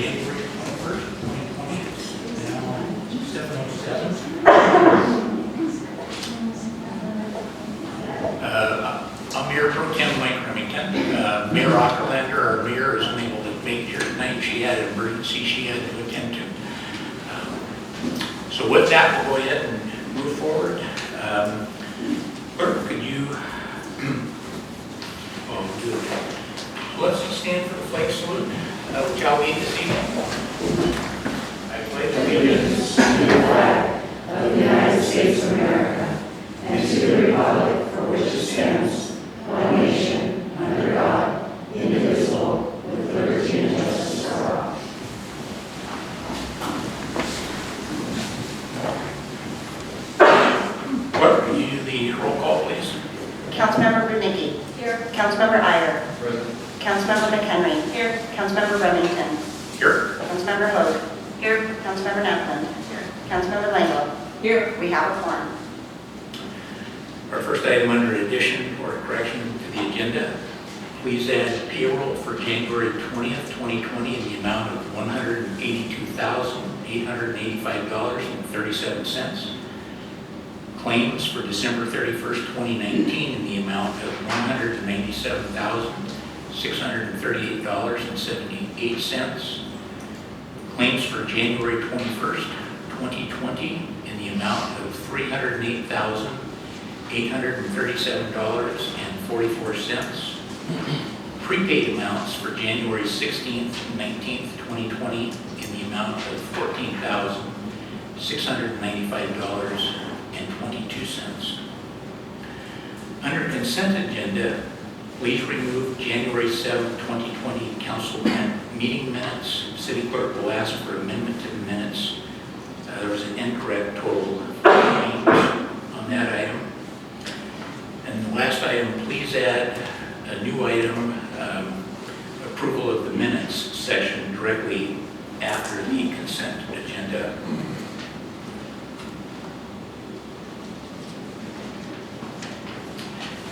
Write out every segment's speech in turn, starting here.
January 21st, 2020. Now 7:07. I'm Mayor Pro Tem Mike Remington. Mayor Ockerlander, our mayor, is unable to make it here tonight. She had an emergency she had to attend to. So with that, we'll go ahead and move forward. Clerk, could you do it? Let's stand for the flag salute, which I'll lead this evening. I pledge allegiance to the flag of the United States of America and to the republic for which it stands, one nation, under God, indivisible, with liberty and justice for all. Clerk, could you do the roll call, please? Councilmember Brudnicki. Here. Councilmember Iyer. Present. Councilmember McHenry. Here. Councilmember Remington. Here. Councilmember Hoag. Here. Councilmember Naplan. Here. Councilmember Langlow. Here. We have a quorum. Our first item under addition or correction to the agenda, please add payroll for January 20th, 2020 in the amount of $182,885.37. Claims for December 31st, 2019 in the amount of $197,638.78. Claims for January 21st, 2020 in the amount of $308,837.44. Prepaid amounts for January 16th and 19th, 2020 in the amount of $14,695.22. Under consent agenda, please remove January 7th, 2020 council meeting minutes. City clerk will ask for amendment to the minutes. There was an incorrect total on that item. And the last item, please add a new item, approval of the minutes section directly after the consent agenda.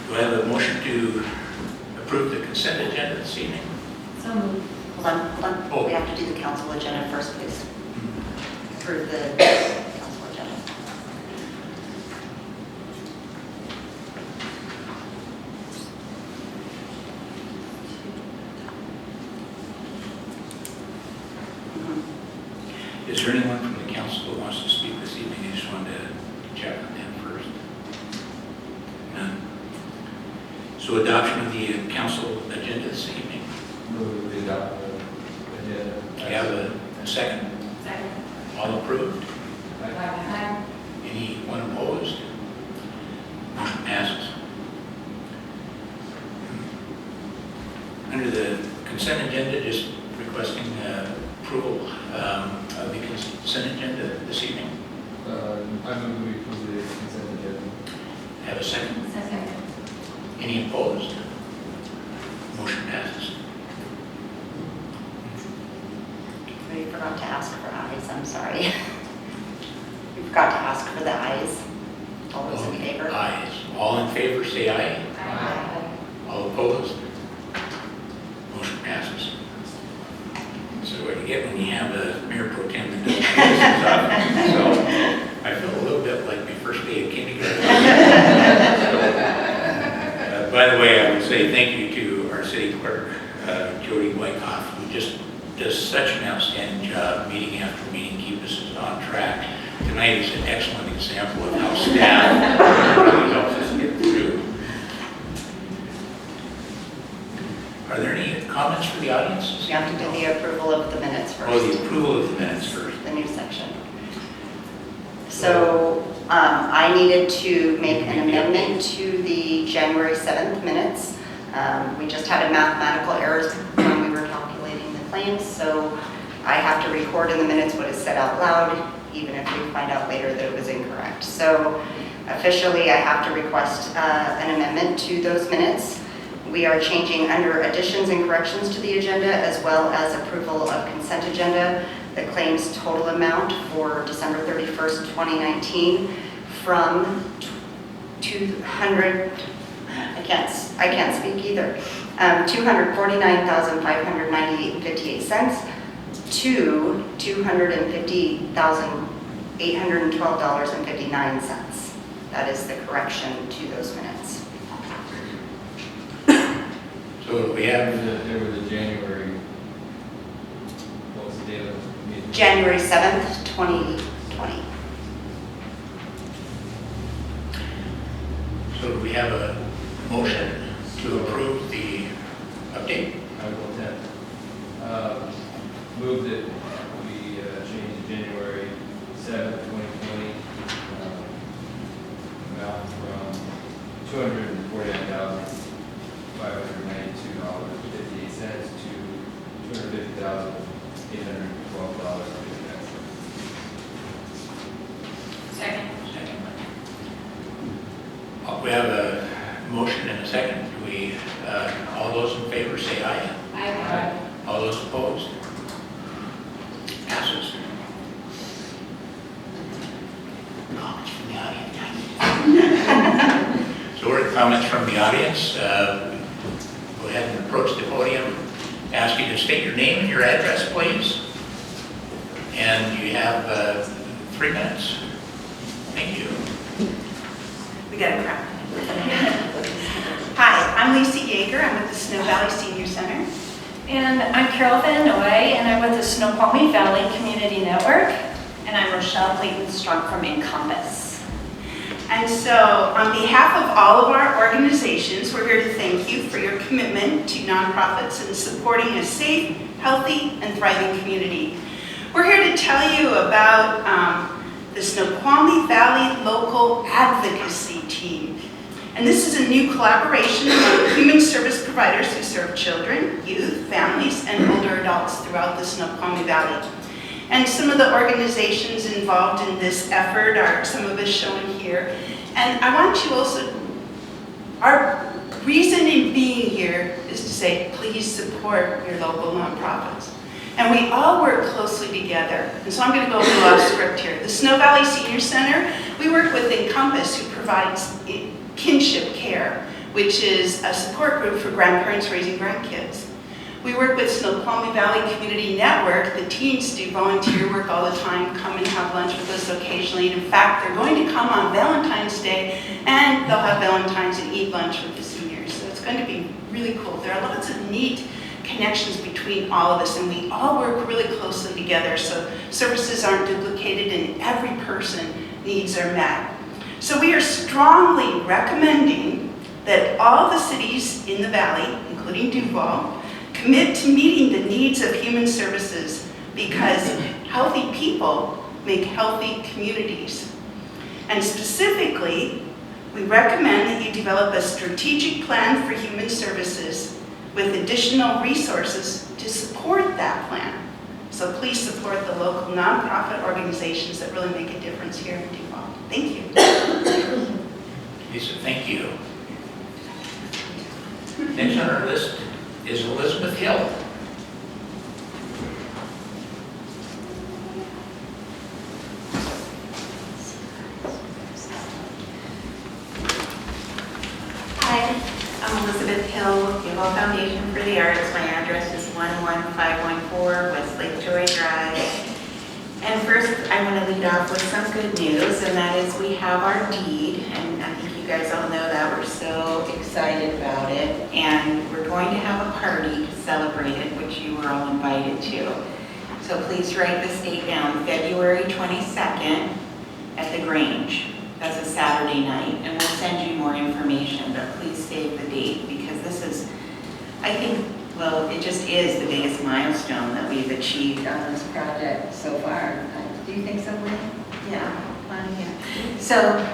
Do I have a motion to approve the consent agenda this evening? So moved. Hold on. Oh. We have to do the council agenda first, please. Approve the council agenda. Is there anyone from the council who wants to speak this evening? I just wanted to check on that first. None. So adoption of the council agenda this evening. Move to adopt the agenda. Do I have a second? Second. All approved? Aye. Anyone opposed? Motion passes. Under the consent agenda, just requesting approval of the consent agenda this evening. I move we approve the consent agenda. Have a second? Second. Any opposed? Motion passes. We forgot to ask for ayes, I'm sorry. We forgot to ask for the ayes. All those in favor? Ayes. All in favor, say aye. Aye. All opposed? Motion passes. So what you get when you have a mayor pro tem that doesn't do this stuff. So I feel a little bit like my first day of kindergarten. By the way, I would say thank you to our city clerk, Jody Wyckoff, who just does such an outstanding job meeting after meeting, keep us on track. Tonight is an excellent example of how staff really helps us get through. Are there any comments for the audience? We have to do the approval of the minutes first. Oh, the approval of the minutes first. The new section. So I needed to make an amendment to the January 7th minutes. We just had a mathematical error when we were calculating the claims, so I have to record in the minutes what is said out loud, even if we find out later that it was incorrect. So officially, I have to request an amendment to those minutes. We are changing under additions and corrections to the agenda, as well as approval of consent agenda, the claims total amount for December 31st, 2019 from 200, I can't speak either, $249,598.58 to $250,812.59. That is the correction to those minutes. So we have, There was a January, what was the date of the meeting? January 7th, 2020. so we have a motion to approve the update. I will attend. Move that we change the January 7th, 2020 amount from $249,592.58 to $250,812.59. Second. Second. We have a motion and a second. Do we, all those in favor say aye. Aye. All those opposed? Passes. Comments from the audience. So we're at comments from the audience. Go ahead and approach the podium. Ask you to state your name and your address, please. And you have 3 minutes. Thank you. We got a crowd. Hi, I'm Lisa Yeager. I'm with the Snow Valley Senior Center. And I'm Carol Van Noy, and I'm with the Snoqualmie Valley Community Network. And I'm Rochelle Clayton-Strunk from Encompass. And so, on behalf of all of our organizations, we're here to thank you for your commitment to nonprofits and supporting a safe, healthy, and thriving community. We're here to tell you about the Snoqualmie Valley Local Advocacy Team. And this is a new collaboration among human service providers who serve children, youth, families, and older adults throughout the Snoqualmie Valley. And some of the organizations involved in this effort are some of us shown here. And I want you also, our reason in being here is to say, please support your local nonprofits. And we all work closely together. And so I'm going to go a little off script here. The Snow Valley Senior Center, we work with Encompass, who provides kinship care, which is a support group for grandparents raising grandkids. We work with Snoqualmie Valley Community Network. The teens do volunteer work all the time, come and have lunch with us occasionally. And in fact, they're going to come on Valentine's Day, and they'll have Valentine's and eat lunch with the seniors. So it's going to be really cool. There are lots of neat connections between all of us, and we all work really closely together so services aren't duplicated and every person needs are met. So we are strongly recommending that all the cities in the valley, including Duval, commit to meeting the needs of human services, because healthy people make healthy communities. And specifically, we recommend that you develop a strategic plan for human services with additional resources to support that plan. So please support the local nonprofit organizations that really make a difference here in Duval. Thank you. Lisa, thank you. Next on our list is Elizabeth Hill. Hi, I'm Elizabeth Hill with Duval Foundation for the Arts. My address is 11514 West Lake Joy Drive. And first, I want to lead off with some good news, and that is we have our deed, and I think you guys all know that. We're so excited about it, and we're going to have a party to celebrate it, which you were all invited to. So please write this date down, February 22nd at the Grange. That's a Saturday night, and we'll send you more information, but please save the date, because this is, I think, well, it just is the biggest milestone that we've achieved on this project so far. Do you think so, Lynn? Yeah. So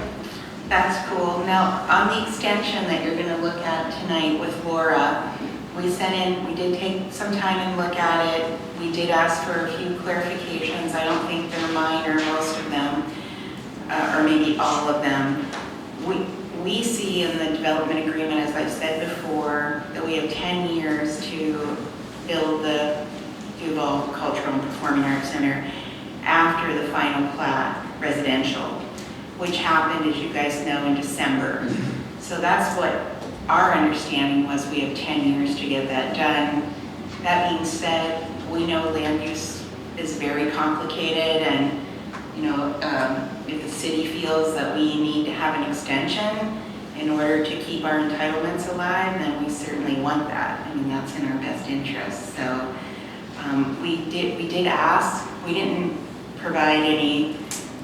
that's cool. Now, on the extension that you're going to look at tonight with Laura, we did take some time and look at it. We did ask for a few clarifications. I don't think they're minor, most of them, or maybe all of them. We see in the development agreement, as I've said before, that we have 10 years to build the Duval Cultural and Performing Arts Center after the final plat residential, which happened, as you guys know, in December. So that's what our understanding was. We have 10 years to get that done. That being said, we know land use is very complicated, and, if the city feels that we need to have an extension in order to keep our entitlements alive, then we certainly want that. I mean, that's in our best interest. So we did ask, we didn't provide any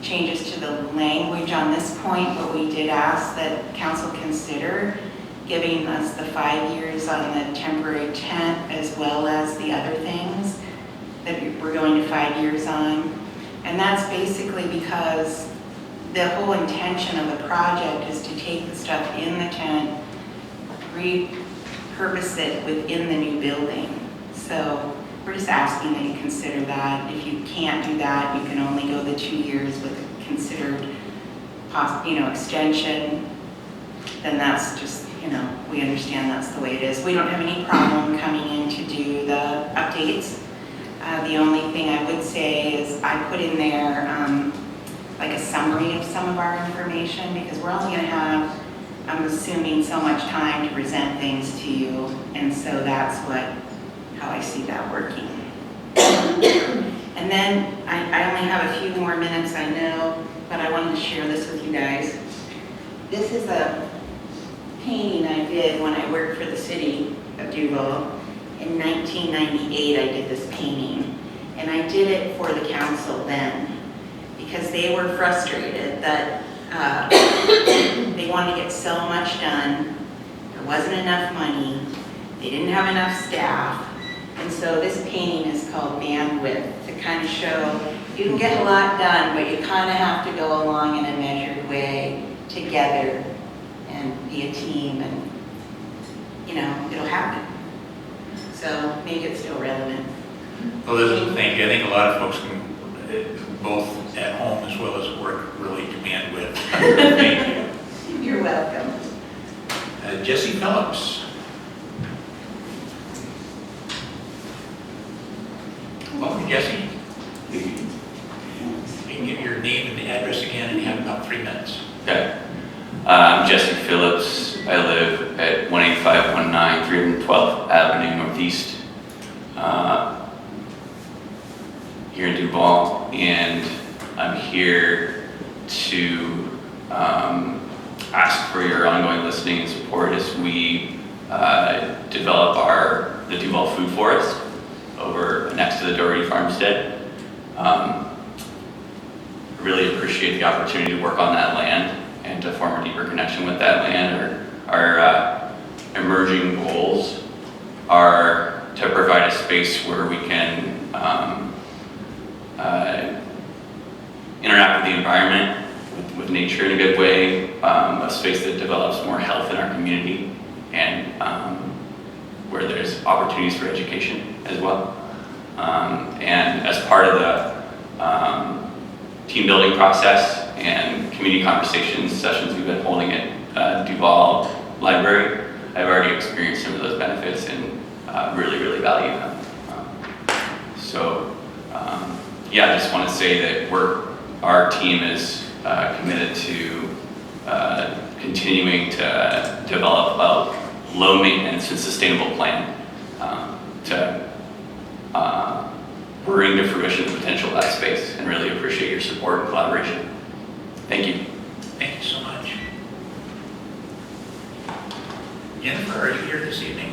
changes to the language on this point, but we did ask that council consider giving us the 5 years on the temporary tent as well as the other things that we're going to 5 years on. And that's basically because the whole intention of the project is to take the stuff in the tent, repurpose it within the new building. So we're just asking that you consider that. If you can't do that, you can only go the 2 years with a considered extension. Then that's just, we understand that's the way it is. We don't have any problem coming in to do the updates. The only thing I would say is I put in there like a summary of some of our information, because we're only going to have, I'm assuming, so much time to present things to you, and so that's how I see that working. And then I only have a few more minutes, I know, but I wanted to share this with you guys. This is a painting I did when I worked for the city of Duval. In 1998, I did this painting, and I did it for the council then, because they were frustrated that they wanted to get so much done, there wasn't enough money, they didn't have enough staff, and so this painting is called Bandwidth, to kind of show you can get a lot done, but you kind of have to go along in a measured way together and be a team, and it'll happen. So make it still relevant. Well, Elizabeth, thank you. I think a lot of folks can, both at home as well as at work, relate to bandwidth. Thank you. You're welcome. Jesse Phillips. Welcome, Jesse. You can give your name and the address again, and you have about 3 minutes. Okay. I'm Jesse Phillips. I live at 18519 312th Avenue Northeast here in Duval, and I'm here to ask for your ongoing listening and support as we develop the Duval Food Forest over next to the Doherty Farmstead. I really appreciate the opportunity to work on that land and to form a deeper connection with that land. Our emerging goals are to provide a space where we can interact with the environment, with nature in a good way, a space that develops more health in our community, and where there's opportunities for education as well. And as part of the team building process and community conversations sessions we've been holding at Duval Library, I've already experienced some of those benefits and really, really value them. I just want to say that our team is committed to continuing to develop a low maintenance and sustainable plan to bring to fruition the potential of that space, and really appreciate your support and collaboration. Thank you. Thank you so much. Jennifer, are you here this evening?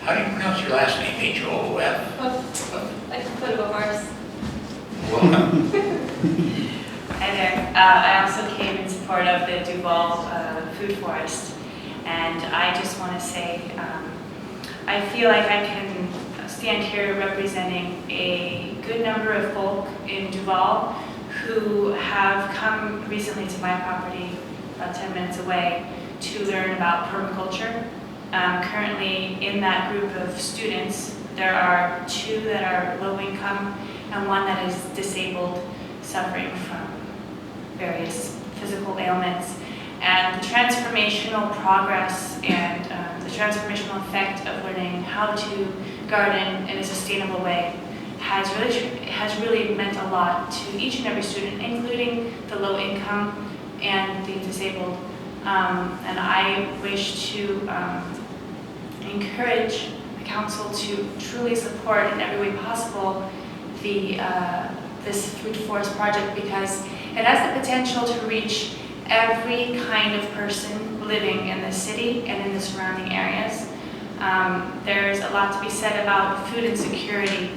How do you pronounce your last name? H-O-O-F? Like foot of horse. Welcome. Hi there. I also came in support of the Duval Food Forest, and I just want to say I feel like I can stand here representing a good number of folk in Duval who have come recently to my property, about 10 minutes away, to learn about permaculture. Currently, in that group of students, there are 2 that are low income and 1 that is disabled, suffering from various physical ailments. And the transformational progress and the transformational effect of learning how to garden in a sustainable way has really meant a lot to each and every student, including the low income and the disabled. And I wish to encourage the council to truly support in every way possible this food forest project because it has the potential to reach every kind of person living in the city and in the surrounding areas. There's a lot to be said about food insecurity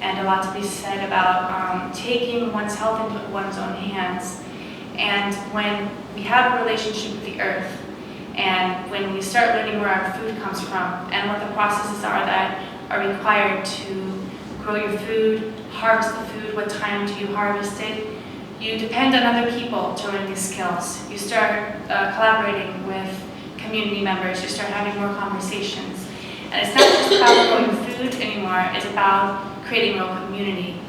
and a lot to be said about taking one's health into one's own hands. And when we have a relationship with the earth, and when we start learning where our food comes from and what the processes are that are required to grow your food, harvest the food, what time do you harvest it, you depend on other people to learn these skills. You start collaborating with community members, you start having more conversations. And it's not just about growing food anymore, it's about creating real community.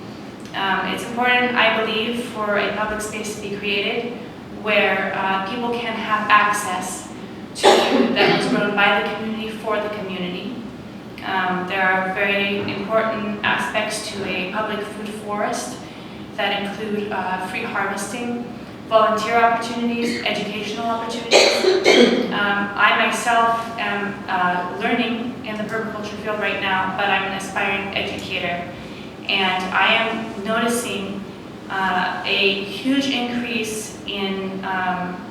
It's important, I believe, for a public space to be created where people can have access to food that was grown by the community for the community. There are very important aspects to a public food forest that include free harvesting, volunteer opportunities, educational opportunities. I myself am learning in the permaculture field right now, but I'm an aspiring educator. And I am noticing a huge increase in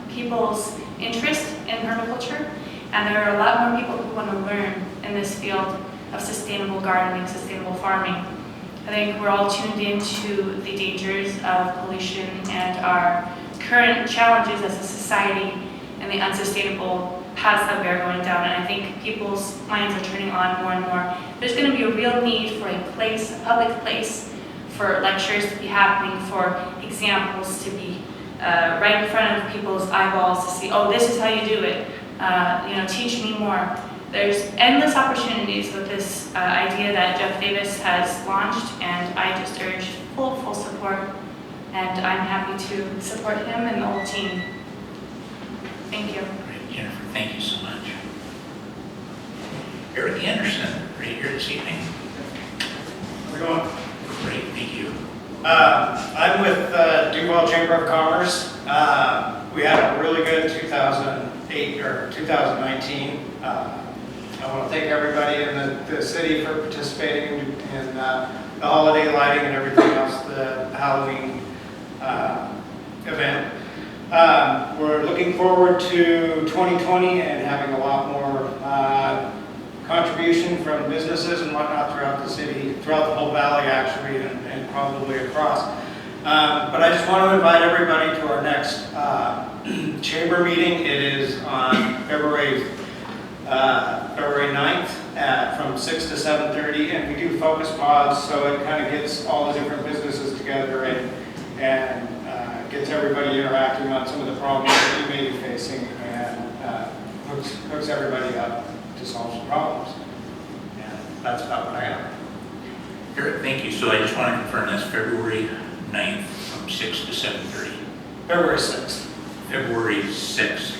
people's interest in permaculture, and there are a lot more people who want to learn in this field of sustainable gardening, sustainable farming. I think we're all tuned into the dangers of pollution and our current challenges as a society and the unsustainable paths that we are going down, and I think people's minds are turning on more and more. There's going to be a real need for a place, a public place, for lectures to be happening, for examples to be right in front of people's eyeballs to see, oh, this is how you do it, teach me more. There's endless opportunities with this idea that Jeff Davis has launched, and I just urge full support, and I'm happy to support him and the whole team. Thank you. Great, Jennifer, thank you so much. Eric Anderson, right here this evening. How's it going? Great, thank you. I'm with Duval Chamber of Commerce. We had a really good 2008 or 2019. I want to thank everybody in the city for participating in the holiday lighting and everything else, the Halloween event. We're looking forward to 2020 and having a lot more contribution from businesses and whatnot throughout the city, throughout the whole valley actually, and probably across. But I just want to invite everybody to our next chamber meeting. It is on February 9th from 6 to 7:30, and we do focus pods, so it kind of gets all the different businesses together and gets everybody interacting on some of the problems that you may be facing, and hooks everybody up to solve some problems. And that's about what I have. Eric, thank you. So I just want to confirm that's February 9th from 6 to 7:30. February 6th. February 6th.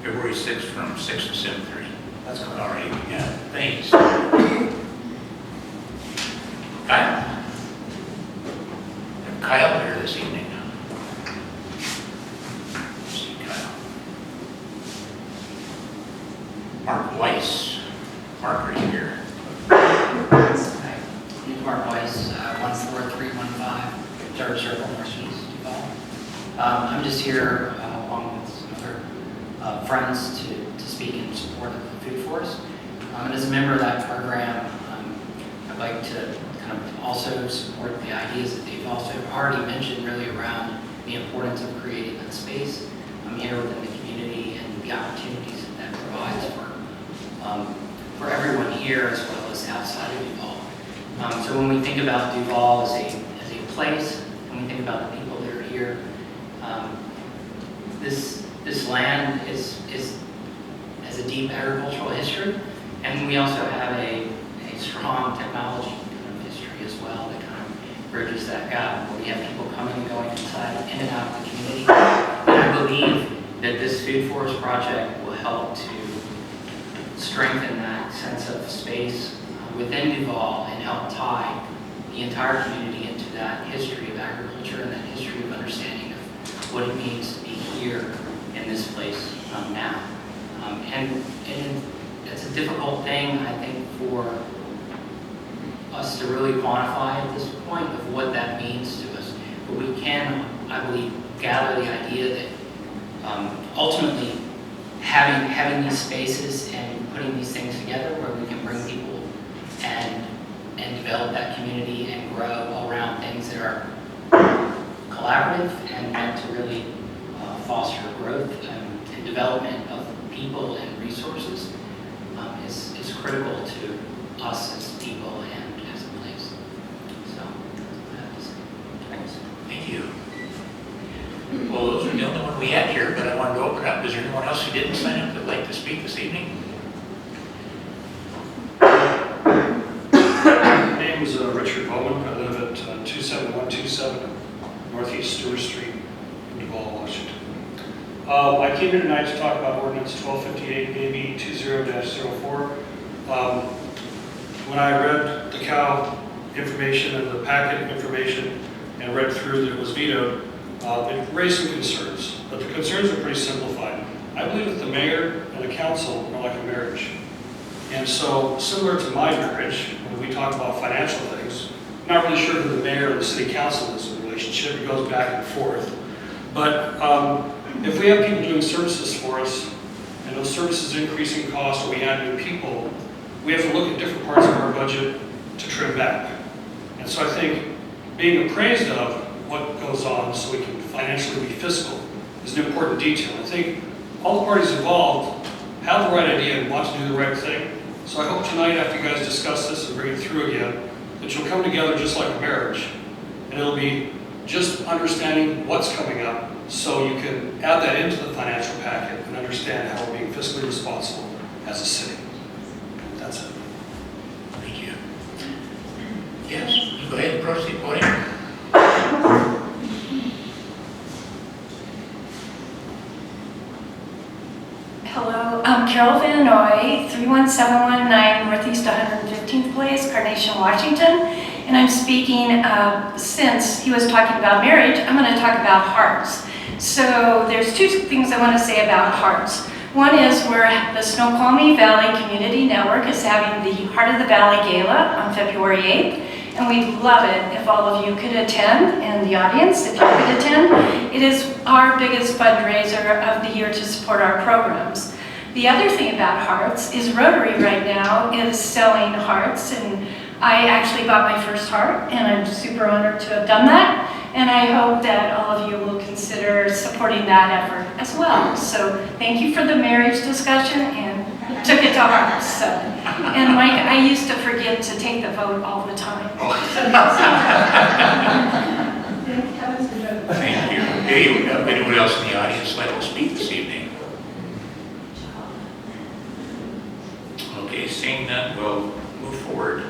February 6th from 6 to 7:30. That's correct. All right, yeah, thanks. Kyle? Have Kyle here this evening. Let's see Kyle. Mark Weiss. Mark, are you here? Mark Weiss, 14315 Third Circle, Northeast Duval. I'm just here along with some other friends to speak in support of the Food Forest. And as a member of that program, I'd like to kind of also support the ideas that they've also already mentioned really around the importance of creating that space here within the community and the opportunities that that provides for everyone here as well as outside of Duval. So when we think about Duval as a place, when we think about the people that are here, this land has a deep agricultural history, and we also have a strong technology kind of history as well that kind of bridges that gap, where we have people coming and going inside in and out of the community. And I believe that this Food Forest project will help to strengthen that sense of space within Duval and help tie the entire community into that history of agriculture and that history of understanding of what it means to be here in this place now. And it's a difficult thing, I think, for us to really quantify at this point of what that means to us. But we can, I believe, gather the idea that ultimately having these spaces and putting these things together where we can bring people and develop that community and grow around things that are collaborative and meant to really foster growth and development of people and resources is critical to us as people and as a place. So, thanks. Thank you. Well, those are the only one we had here, but I wanted to open up. Is there anyone else who didn't sign up that'd like to speak this evening? My name is Richard Bowman. I live at 27127 Northeast Stewart Street in Duval, Washington. I came here tonight to talk about ordinance 1258 AB 20-04. When I read the CAL information and the packet information and read through that it was vetoed, it raised some concerns, but the concerns are pretty simplified. I believe that the mayor and the council are like a marriage. And so, similar to my marriage, when we talk about financial things, I'm not really sure who the mayor and the city council is in the relationship. It goes back and forth. But if we have people doing services for us, and those services increasing cost, or we add new people, we have to look at different parts of our budget to trim back. And so I think being appraised of what goes on so we can financially be fiscal is an important detail. I think all the parties involved have the right idea and want to do the right thing. So I hope tonight, after you guys discuss this and bring it through again, that you'll come together just like a marriage. And it'll be just understanding what's coming up so you can add that into the financial packet and understand how we're being fiscally responsible as a city. That's it. Thank you. Yes, go ahead and proceed, podium. Hello, I'm Carol Van Noy, 31719 Northeast 115th Place, Carnation, Washington. And I'm speaking, since he was talking about marriage, I'm going to talk about hearts. So there's two things I want to say about hearts. One is where the Snoqualmie Valley Community Network is having the Heart of the Valley Gala on February 8th. And we'd love it if all of you could attend, and the audience, if you could attend. It is our biggest fundraiser of the year to support our programs. The other thing about hearts is Rotary right now is selling hearts, and I actually bought my first heart, and I'm super honored to have done that. And I hope that all of you will consider supporting that effort as well. So thank you for the marriage discussion, and took it to heart. So, and Mike, I used to forget to take the vote all the time. Thank you. Anyone else in the audience like to speak this evening? Okay, seeing none, we'll move forward.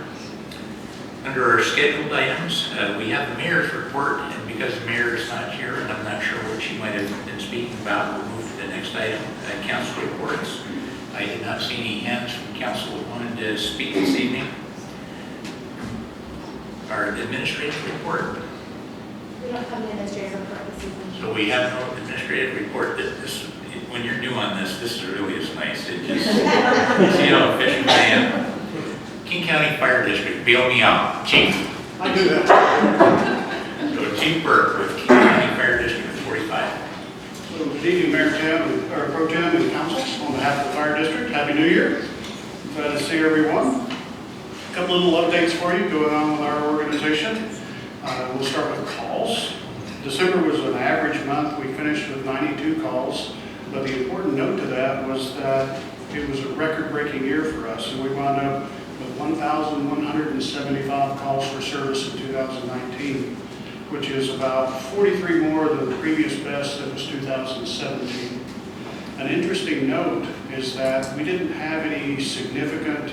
Under our scheduled items, we have the mayor's report, and because the mayor is not here, and I'm not sure what she might have been speaking about, we'll move to the next item, council reports. I did not see any hands from council that wanted to speak this evening. Our administrative report. We don't have an administrative report this evening. So we have no administrative report. When you're new on this really is nice. It just, you see how efficient I am. King County Fire District, bail me out. Chief. I do that. So Chief Burke with King County Fire District 45. So good evening, Mayor Tim, or Pro Tem and Council. On behalf of the Fire District, Happy New Year. Glad to see everyone. A couple little updates for you going on with our organization. We'll start with calls. December was an average month. We finished with 92 calls. But the important note to that was that it was a record-breaking year for us, and we wound up with 1,175 calls for service in 2019, which is about 43 more than the previous best, that was 2017. An interesting note is that we didn't have any significant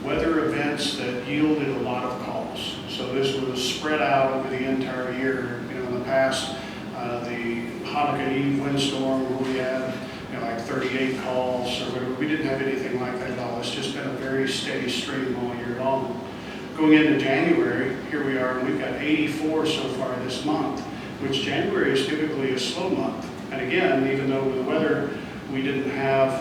weather events that yielded a lot of calls. So this was spread out over the entire year. You know, in the past, the Hanukkah Eve windstorm where we had like 38 calls or whatever, we didn't have anything like that at all. It's just been a very steady stream all year long. Going into January, here we are, and we've got 84 so far this month, which January is typically a slow month. And again, even though with the weather, we didn't have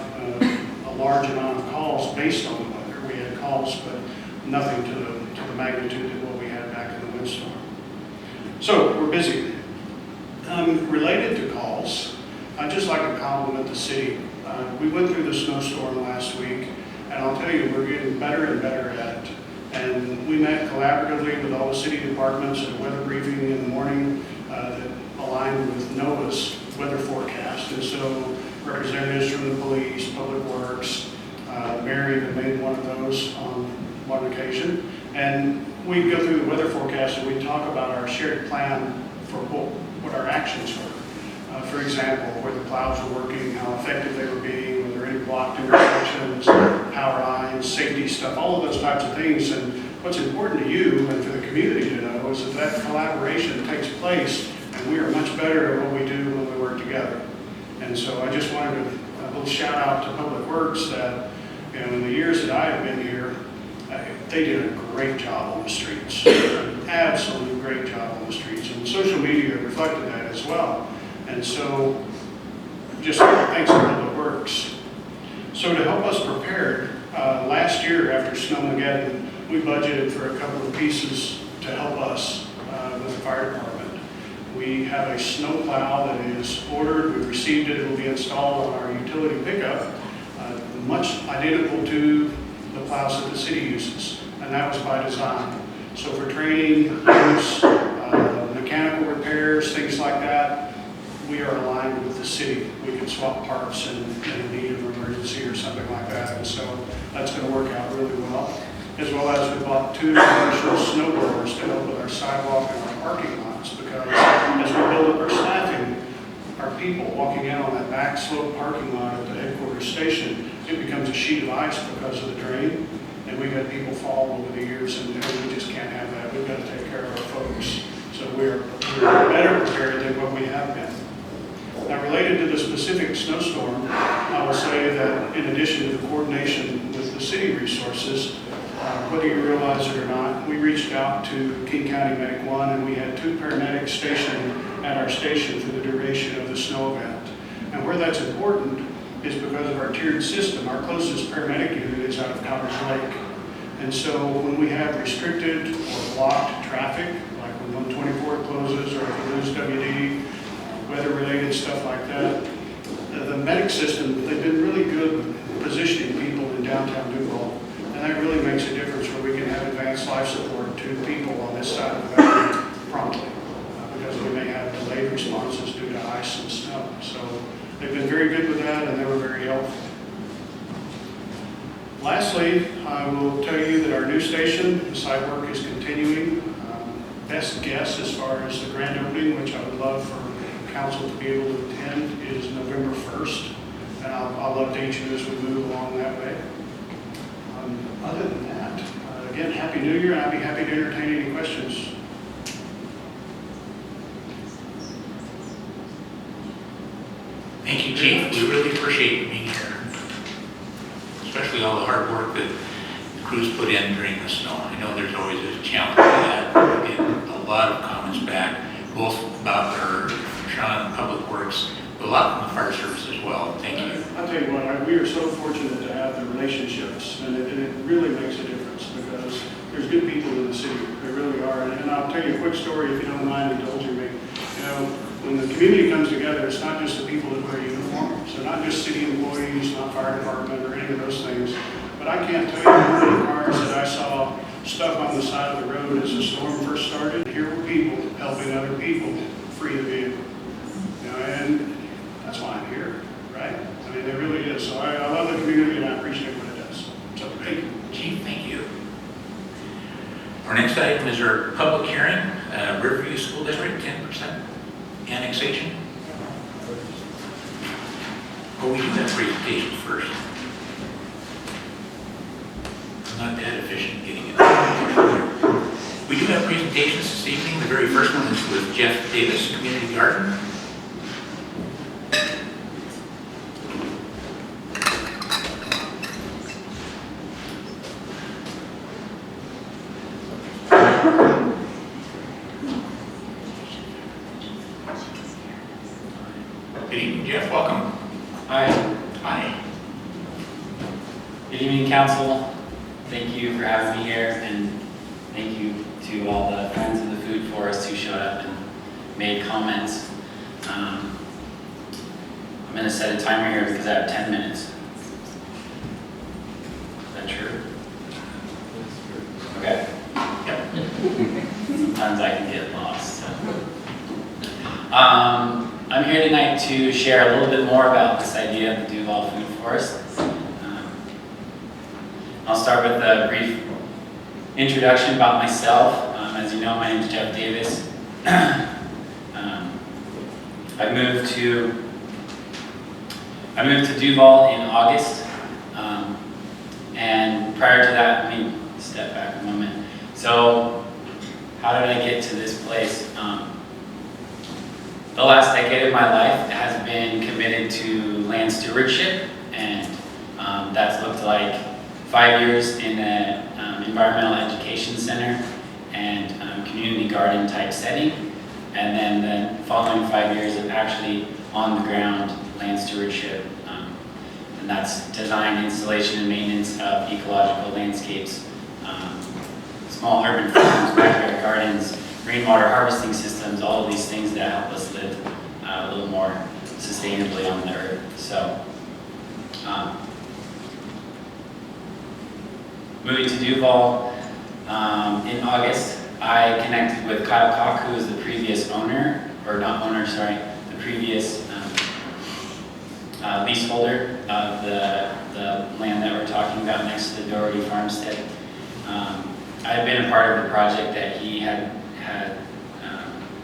a large amount of calls based on the weather. We had calls, but nothing to the magnitude than what we had back in the windstorm. So we're busy. Related to calls, I'd just like to compliment the city. We went through the snowstorm last week, and I'll tell you, we're getting better and better at it. And we met collaboratively with all the city departments at a weather briefing in the morning that aligned with NOAA's weather forecast. And so representatives from the police, Public Works, Mary had made one of those on one occasion. And we go through the weather forecast and we talk about our shared plan for what our actions were. For example, where the plows were working, how effective they were being, were there any blocked intersections, power lines, safety stuff, all of those types of things. And what's important to you and for the community to know is that collaboration takes place, and we are much better at what we do when we work together. And so I just wanted to, a little shout out to Public Works that, in the years that I have been here, they did a great job on the streets, an absolute great job on the streets. And social media reflected that as well. And so, just thanks to Public Works. So to help us prepare, last year after Snowmageddon, we budgeted for a couple of pieces to help us with the fire department. We have a snow plow that is ordered, we've received it, it will be installed on our utility pickup, much identical to the plows that the city uses, and that was by design. So for training, use, mechanical repairs, things like that, we are aligned with the city. We can swap parts in need of emergency or something like that. And so that's going to work out really well. As well as we bought 2 additional snow blowers to help with our sidewalk and our parking lots, because as we build up our staffing, our people walking in on that back slope parking lot at the headquarters station, it becomes a sheet of ice because of the drain. And we've had people fall over the years, and we just can't have that. We've got to take care of our folks. So we're better prepared than what we have been. Now, related to the specific snowstorm, I will say that in addition to the coordination with the city resources, whether you realize it or not, we reached out to King County Medic 1, and we had 2 paramedics stationed at our station for the duration of the snow event. And where that's important is because of our tiered system. Our closest paramedic unit is out of Cotter's Lake. And so when we have restricted or blocked traffic, like when 124 closes or if we lose WD, weather-related stuff like that, the medic system, they've been really good with positioning people in downtown Duval. And that really makes a difference where we can have advanced life support to people on this side of the valley promptly, because we may have delayed responses due to ice and snow. So they've been very good with that, and they were very helpful. Lastly, I will tell you that our new station, the site work is continuing. Best guess as far as the grand opening, which I would love for council to be able to attend, is November 1st. And I'll update you as we move along that way. Other than that, again, Happy New Year, and I'd be happy to entertain any questions. Thank you, Chief. We really appreciate you being here, especially all the hard work that the crews put in during the snow. I know there's always a challenge with that. We get a lot of comments back, both about our Sean Public Works, but a lot from the fire service as well. Thank you. I'll tell you what, we are so fortunate to have the relationships, and it really makes a difference because there's good people in the city. There really are. And I'll tell you a quick story, if you don't mind indulging me. You know, when the community comes together, it's not just the people that wear uniforms. They're not just city employees, not fire department, or any of those things. But I can't tell you how many cars that I saw stuck on the side of the road as the storm first started. Here were people helping other people free the vehicle. You know, and that's why I'm here, right? I mean, it really is. So I love the community, and I appreciate what it does. So thank you. Chief, thank you. Our next item is our public hearing, Riverview School District 10% annexation. Oh, we do have presentations first. I'm not that efficient getting it. We do have presentations this evening. The very first one is with Jeff Davis, Community Garden. Good evening, Jeff. Welcome. Hi. Hi. Good evening, council. Thank you for having me here, and thank you to all the friends of the Food Forest who showed up and made comments. I'm going to set a timer here because I have 10 minutes. Is that true? Okay. Sometimes I can get lost. So. I'm here tonight to share a little bit more about this idea of the Duval Food Forest. I'll start with a brief introduction about myself. As you know, my name is Jeff Davis. I moved to Duval in August, and prior to that, let me step back a moment. So, how did I get to this place? The last decade of my life has been committed to land stewardship, and that's looked like 5 years in an environmental education center and community garden type setting, and then the following 5 years of actually on the ground land stewardship, and that's design, installation, and maintenance of ecological landscapes, small urban farms, backyard gardens, rainwater harvesting systems, all of these things that help us live a little more sustainably on the earth. So, moving to Duval in August, I connected with Kyle Koch, who was the previous owner, or not owner, sorry, the previous leaseholder of the land that we're talking about next to the Doherty Farmstead. I had been a part of the project that he had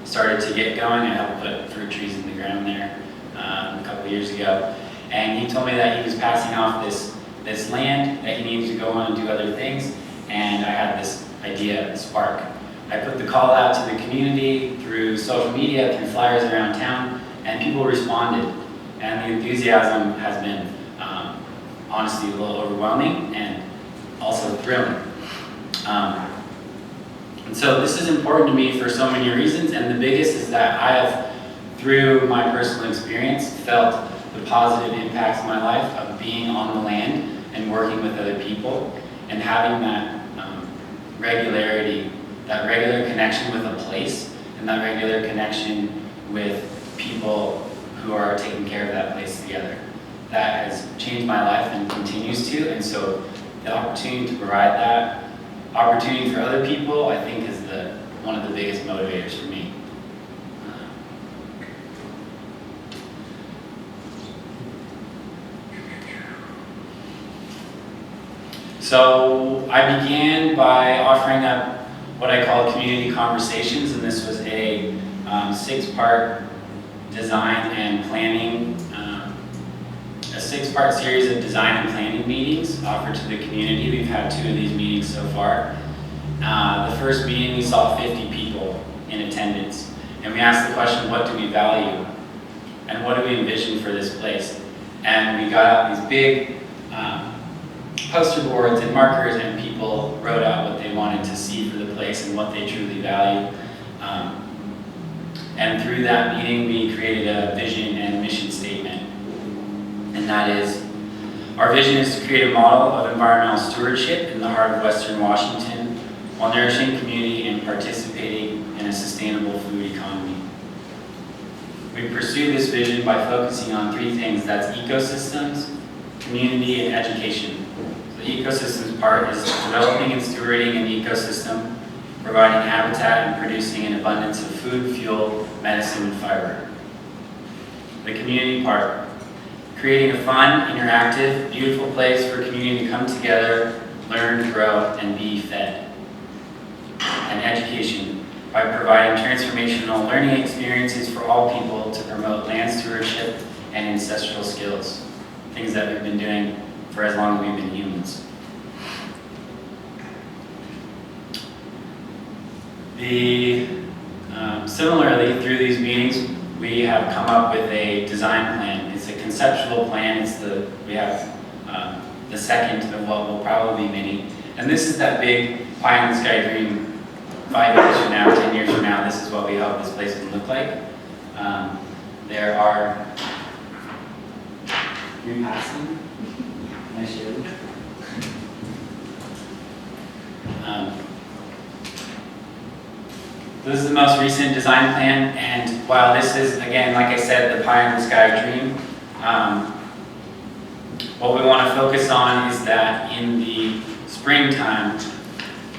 started to get going. I helped put fruit trees in the ground there a couple of years ago. And he told me that he was passing off this land, that he needed to go on and do other things. And I had this idea, spark. I put the call out to the community through social media, through flyers around town, and people responded. And the enthusiasm has been honestly a little overwhelming and also thrilling. And so this is important to me for so many reasons, and the biggest is that I have, through my personal experience, felt the positive impacts of my life of being on the land and working with other people and having that regularity, that regular connection with a place and that regular connection with people who are taking care of that place together. That has changed my life and continues to, and so the opportunity to provide that opportunity for other people, I think, is one of the biggest motivators for me. So I began by offering up what I call community conversations, and this was a 6-part design and planning, a 6-part series of design and planning meetings offered to the community. We've had 2 of these meetings so far. The first meeting, we saw 50 people in attendance, and we asked the question, what do we value? And what do we envision for this place? And we got out these big poster boards and markers, and people wrote out what they wanted to see for the place and what they truly value. And through that meeting, we created a vision and mission statement. And that is, our vision is to create a model of environmental stewardship in the heart of Western Washington while nourishing community and participating in a sustainable food economy. We pursue this vision by focusing on 3 things. That's ecosystems, community, and education. The ecosystems part is developing and stewarding an ecosystem, providing habitat and producing an abundance of food, fuel, medicine, and fiber. The community part, creating a fun, interactive, beautiful place for community to come together, learn, grow, and be fed. And education, by providing transformational learning experiences for all people to promote land stewardship and ancestral skills, things that we've been doing for as long as we've been humans. Similarly, through these meetings, we have come up with a design plan. It's a conceptual plan. We have the second of what will probably be many. And this is that big pie in the sky dream. 5 years from now, 10 years from now, this is what we hope this place can look like. There are... You're passing? Can I show you? this is the most recent design plan, and while this is, again, like I said, the pie in the sky dream, what we want to focus on is that in the springtime,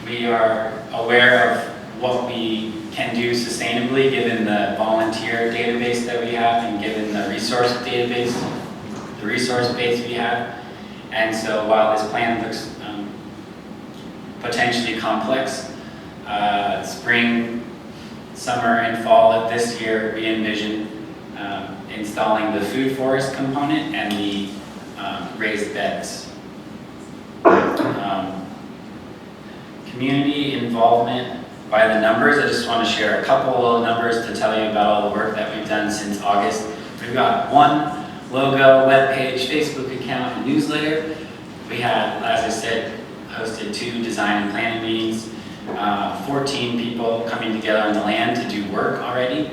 we are aware of what we can do sustainably given the volunteer database that we have and given the resource database, the resource base we have. And so while this plan looks potentially complex, spring, summer, and fall of this year, we envision installing the food forest component and the raised beds. Community involvement by the numbers. I just want to share a couple of numbers to tell you about all the work that we've done since August. We've got one logo, webpage, Facebook account, and newsletter. We had, as I said, hosted 2 design and planning meetings, 14 people coming together on the land to do work already.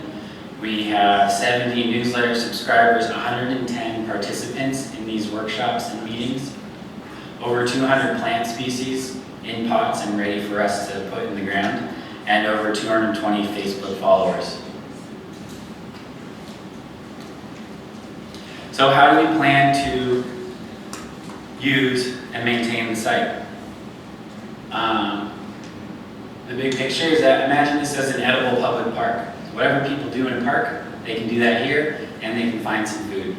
We have 70 newsletter subscribers, 110 participants in these workshops and meetings, over 200 plant species in pots and ready for us to put in the ground, and over 220 Facebook followers. So how do we plan to use and maintain the site? The big picture is that imagine this as an edible public park. So whatever people do in a park, they can do that here, and they can find some food.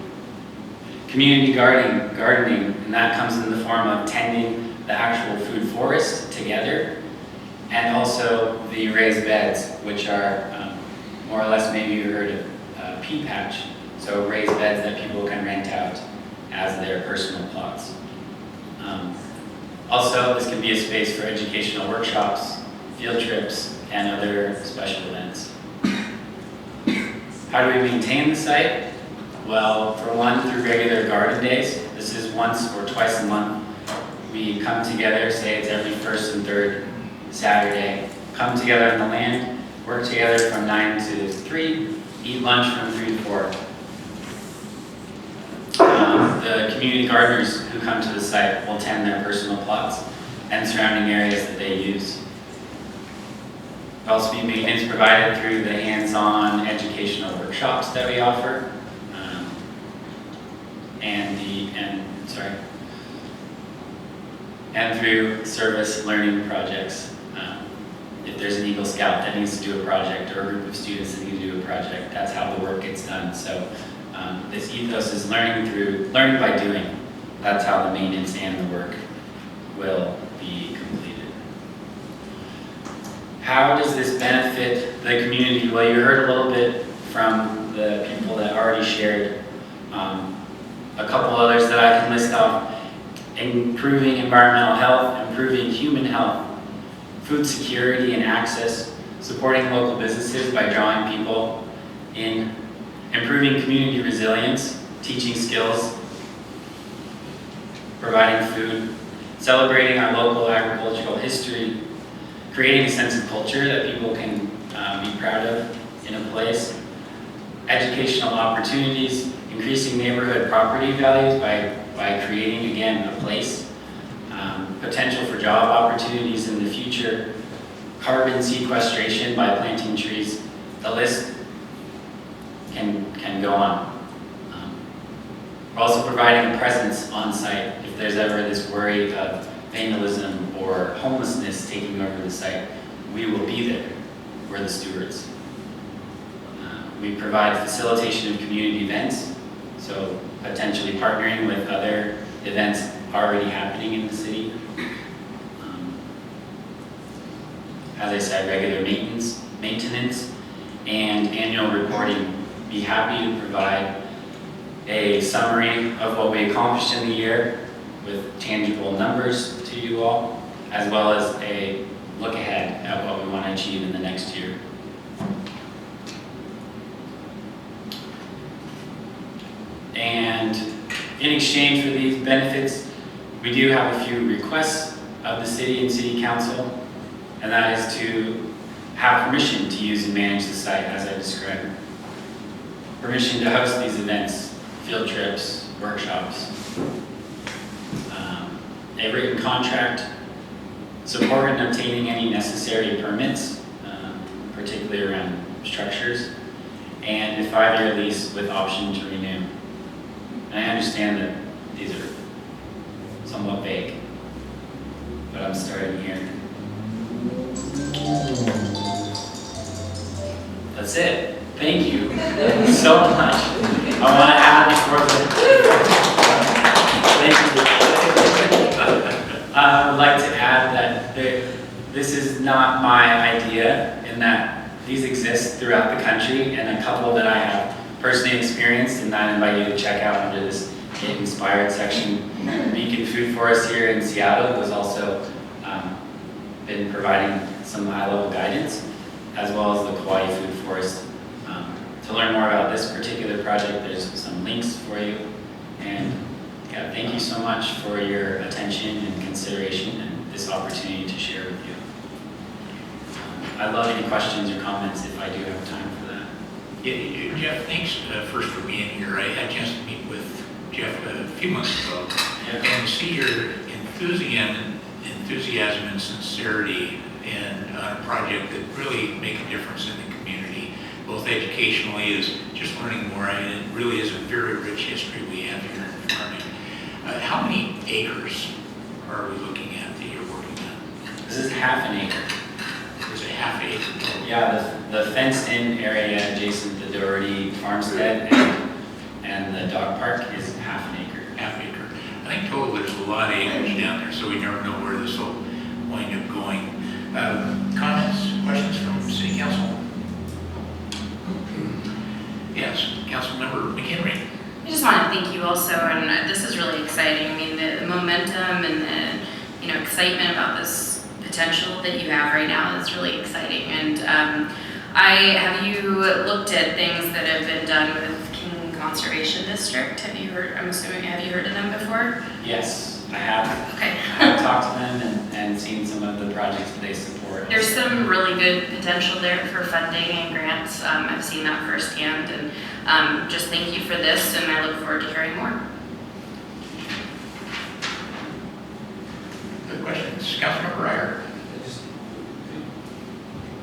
Community gardening, and that comes in the form of tending the actual food forest together, and also the raised beds, which are more or less, maybe you heard of pea patch, so raised beds that people can rent out as their personal plots. Also, this can be a space for educational workshops, field trips, and other special events. How do we maintain the site? Well, for one, through regular garden days. This is once or twice a month. We come together, say it's every first and third Saturday, come together on the land, work together from 9 to 3, eat lunch from 3 to 4. The community gardeners who come to the site will tend their personal plots and surrounding areas that they use. There'll also be maintenance provided through the hands-on educational workshops that we offer, and through service learning projects. If there's an Eagle Scout that needs to do a project or a group of students that need to do a project, that's how the work gets done. So this ethos is learning by doing. That's how the maintenance and the work will be completed. How does this benefit the community? Well, you heard a little bit from the people that already shared. A couple others that I can list off: improving environmental health, improving human health, food security and access, supporting local businesses by drawing people in, improving community resilience, teaching skills, providing food, celebrating our local agricultural history, creating a sense of culture that people can be proud of in a place, educational opportunities, increasing neighborhood property values by creating, again, a place, potential for job opportunities in the future, carbon sequestration by planting trees. The list can go on. We're also providing a presence on site if there's ever this worry of vandalism or homelessness taking over the site. We will be there. We're the stewards. We provide facilitation of community events, so potentially partnering with other events already happening in the city. As I said, regular maintenance and annual reporting. Be happy to provide a summary of what we accomplished in the year with tangible numbers to you all, as well as a look ahead at what we want to achieve in the next year. And in exchange for these benefits, we do have a few requests of the city and city council, and that is to have permission to use and manage the site as I described. Permission to host these events, field trips, workshops, a written contract, support in obtaining any necessary permits particularly around structures, and a 5-year lease with option to renew. And I understand that these are somewhat vague, but I'm starting here. That's it. Thank you so much. I want to add before thank you. I would like to add that this is not my idea, in that these exist throughout the country, and a couple that I have personally experienced, and I invite you to check out under this Get Inspired section. Beacon Food Forest here in Seattle has also been providing some high-level guidance, as well as the Kauai Food Forest. To learn more about this particular project, there's some links for you. And yeah, thank you so much for your attention and consideration and this opportunity to share with you. I'd love any questions or comments if I do have time for that. Yeah, Jeff, thanks first for being here. I had a chance to meet with Jeff a few months ago, and see your enthusiasm and sincerity in a project that really make a difference in the community, both educationally as just learning more. And it really is a very rich history we have here in farming. How many acres are we looking at that you're working on? This is half an acre. It's a half acre total. Yeah, the fenced-in area adjacent to the Doherty Farmstead and the dog park is half an acre. Half acre. I think total there's a lot of acres down there, so we never know where this will wind up going. Comments, questions from City Council? Yes, Councilmember McHenry. I just want to thank you also, and this is really exciting. I mean, the momentum and the excitement about this potential that you have right now is really exciting. And have you looked at things that have been done with King Conservation District? Have you heard? I'm assuming, have you heard of them before? Yes, I have. Okay. I have talked to them and seen some of the projects that they support. There's some really good potential there for funding and grants. I've seen that firsthand, and just thank you for this, and I look forward to hearing more. Good questions. Councilmember Ryer.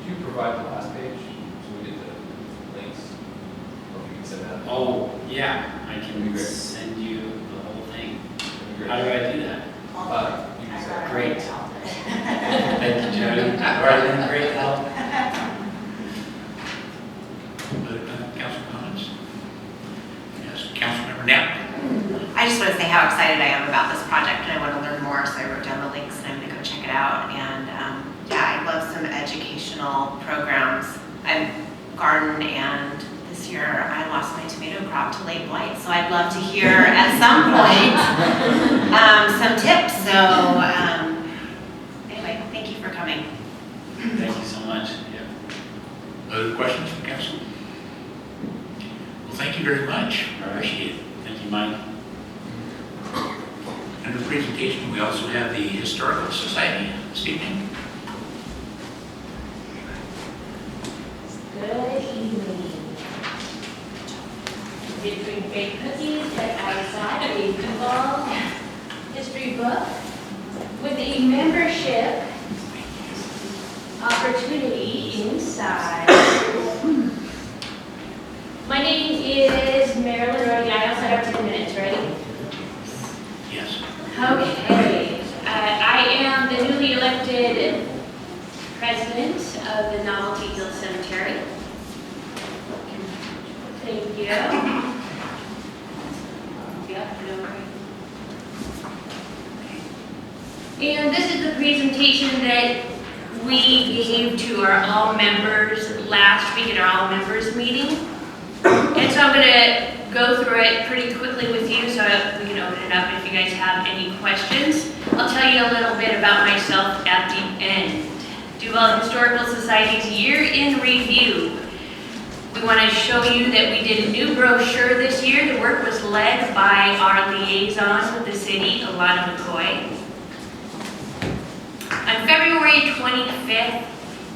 Could you provide the last page so we get the links? Or we can send that? Oh, yeah, I can send you the whole thing. How do I do that? You can send it. Great. Thank you, Jody. Already been great help. Other council comments? Yes, Councilmember Knapp. I just want to say how excited I am about this project, and I want to learn more, so I wrote down the links and I'm going to go check it out. And yeah, I love some educational programs. I've gardened, and this year I lost my tomato crop to late blight, so I'd love to hear at some point some tips. So anyway, thank you for coming. Thank you so much. Yeah. Other questions from council? Well, thank you very much. I appreciate it. Thank you, Mike. Under the presentation, we also have the Historical Society this evening. Good evening. Did bring baked cookies that outside a Duval history book with a membership opportunity inside. My name is Marilyn Roddy. I also have 10 minutes, right? Yes. Okay. I am the newly elected president of the Novelty Hill Cemetery. Thank you. Yep, no worries. And this is the presentation that we gave to our all members last week at our all members meeting. And so I'm going to go through it pretty quickly with you so we can open it up if you guys have any questions. I'll tell you a little bit about myself at the end. Duval Historical Society's year in review. We want to show you that we did a new brochure this year. The work was led by our liaison with the city, Alana McCoy. On February 25th,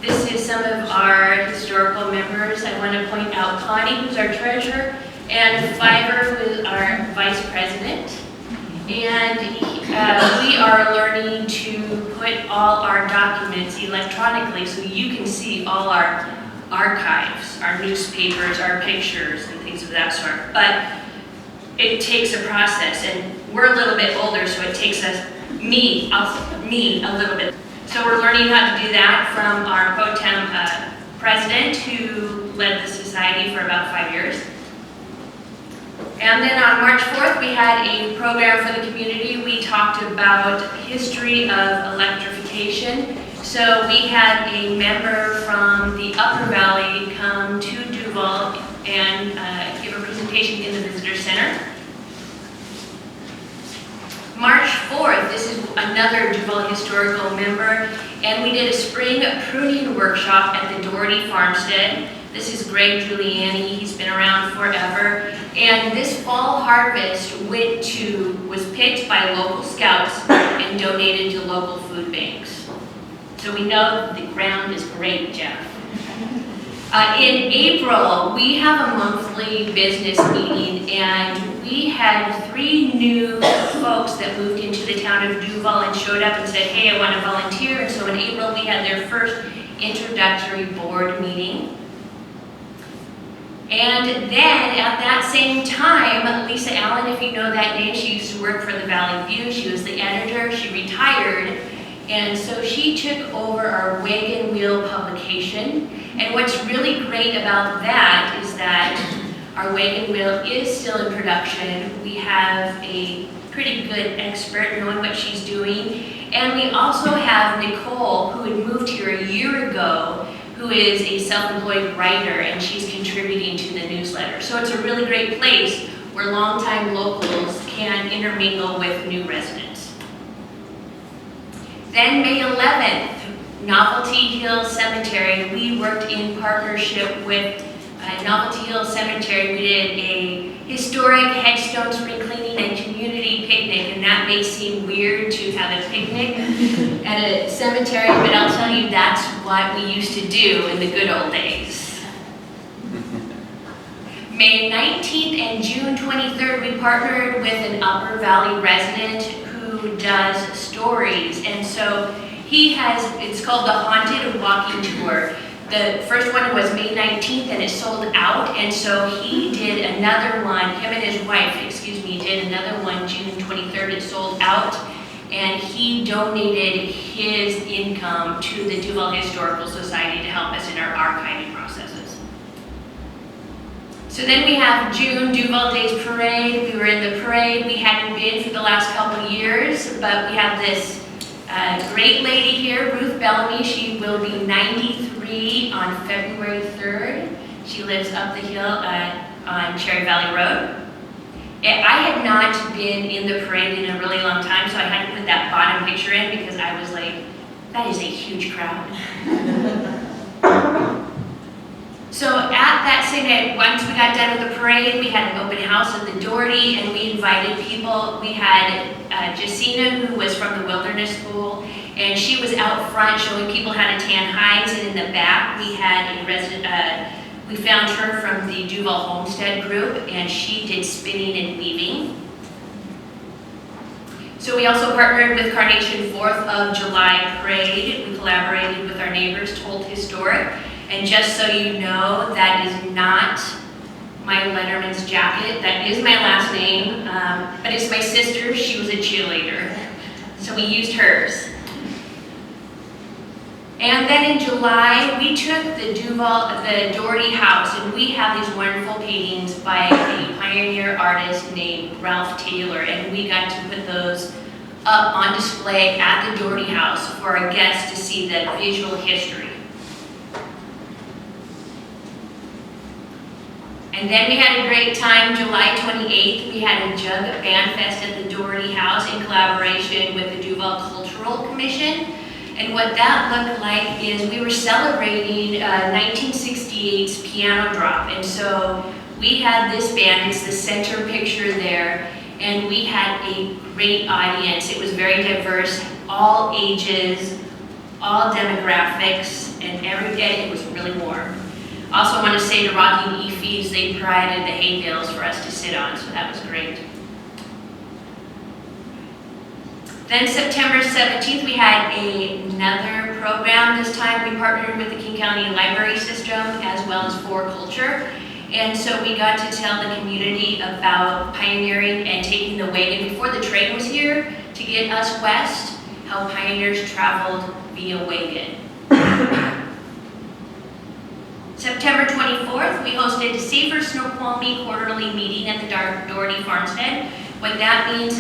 this is some of our historical members. I want to point out Connie, who's our treasurer, and Fiverr, who is our vice president. And we are learning to put all our documents electronically so you can see all our archives, our newspapers, our pictures, and things of that sort. But it takes a process, and we're a little bit older, so it takes me a little bit. So we're learning how to do that from our pro tem president, who led the society for about 5 years. And then on March 4th, we had a program for the community. We talked about history of electrification. So we had a member from the Upper Valley come to Duval and give a presentation in the Visitor Center. March 4th, this is another Duval historical member, and we did a spring pruning workshop at the Doherty Farmstead. This is Greg Giuliani, he's been around forever. And this fall harvest was picked by local scouts and donated to local food banks. So we know the ground is great, Jeff. In April, we have a monthly business meeting, and we had 3 new folks that moved into the town of Duval and showed up and said, hey, I want to volunteer. And so in April, we had their first introductory board meeting. And then at that same time, Lisa Allen, if you know that name, she used to work for the Valley View. She was the editor. She retired. And so she took over our Wagon Wheel publication. And what's really great about that is that our Wagon Wheel is still in production. We have a pretty good expert knowing what she's doing. And we also have Nicole, who had moved here a year ago, who is a self-employed writer, and she's contributing to the newsletter. So it's a really great place where longtime locals can intermingle with new residents. Then May 11th, Novelty Hill Cemetery. We worked in partnership with Novelty Hill Cemetery. We did a historic headstone spring cleaning and community picnic, and that may seem weird to have a picnic at a cemetery, but I'll tell you that's what we used to do in the good old days. May 19th and June 23rd, we partnered with an Upper Valley resident who does stories, and so it's called the Haunted Walking Tour. The first one was May 19th and it sold out, and so he did another one, him and his wife, did another one June 23rd, it sold out, and he donated his income to the Duval Historical Society to help us in our archiving processes. So then we have June, Duval Days Parade. We were in the parade. We hadn't been for the last couple of years, but we have this great lady here, Ruth Bellamy. She will be 93 on February 3rd. She lives up the hill on Cherry Valley Road. I had not been in the parade in a really long time, so I had to put that bottom picture in because I was like, that is a huge crowd. So at that same night, once we got done with the parade, we had an open house at the Doherty, and we invited people. We had Jacina, who was from the Wilderness School, and she was out front showing people how to tan hides, and in the back we had a resident, we found her from the Duval Homestead group, and she did spinning and weaving. So we also partnered with Carnation 4th of July Parade. We collaborated with our neighbors, Told Historic. And just so you know, that is not my Letterman's jacket. That is my last name, but it's my sister. She was a cheerleader, so we used hers. And then in July, we took the Doherty house, and we have these wonderful paintings by a pioneer artist named Ralph Taylor, and we got to put those up on display at the Doherty house for our guests to see the visual history. And then we had a great time, July 28th, we had a Jug Band Fest at the Doherty House in collaboration with the Duval Cultural Commission. And what that looked like is we were celebrating 1968's piano drop. And so we had this band, it's the center picture there, and we had a great audience. It was very diverse, all ages, all demographics, and every day it was really warm. Also want to say to Rocky and Efies, they provided the hay bales for us to sit on, so that was great. Then September 17th, we had another program. This time we partnered with the King County Library System as well as For Culture. And so we got to tell the community about pioneering and taking the wagon before the train was here to get us west, how pioneers traveled via wagon. September 24th, we hosted Savor Snoqualmie quarterly meeting at the Doherty Farmstead. What that means,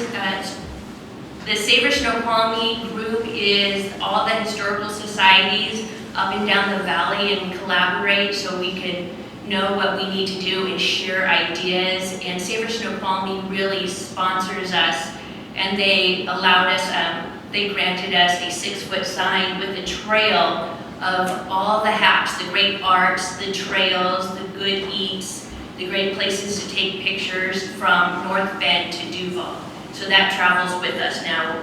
the Savor Snoqualmie group is all the historical societies up and down the valley and collaborate so we can know what we need to do and share ideas. And Savor Snoqualmie really sponsors us, and they allowed us, they granted us a 6-foot sign with a trail of all the haps, the great arts, the trails, the good eats, the great places to take pictures from North Bend to Duval. So that travels with us now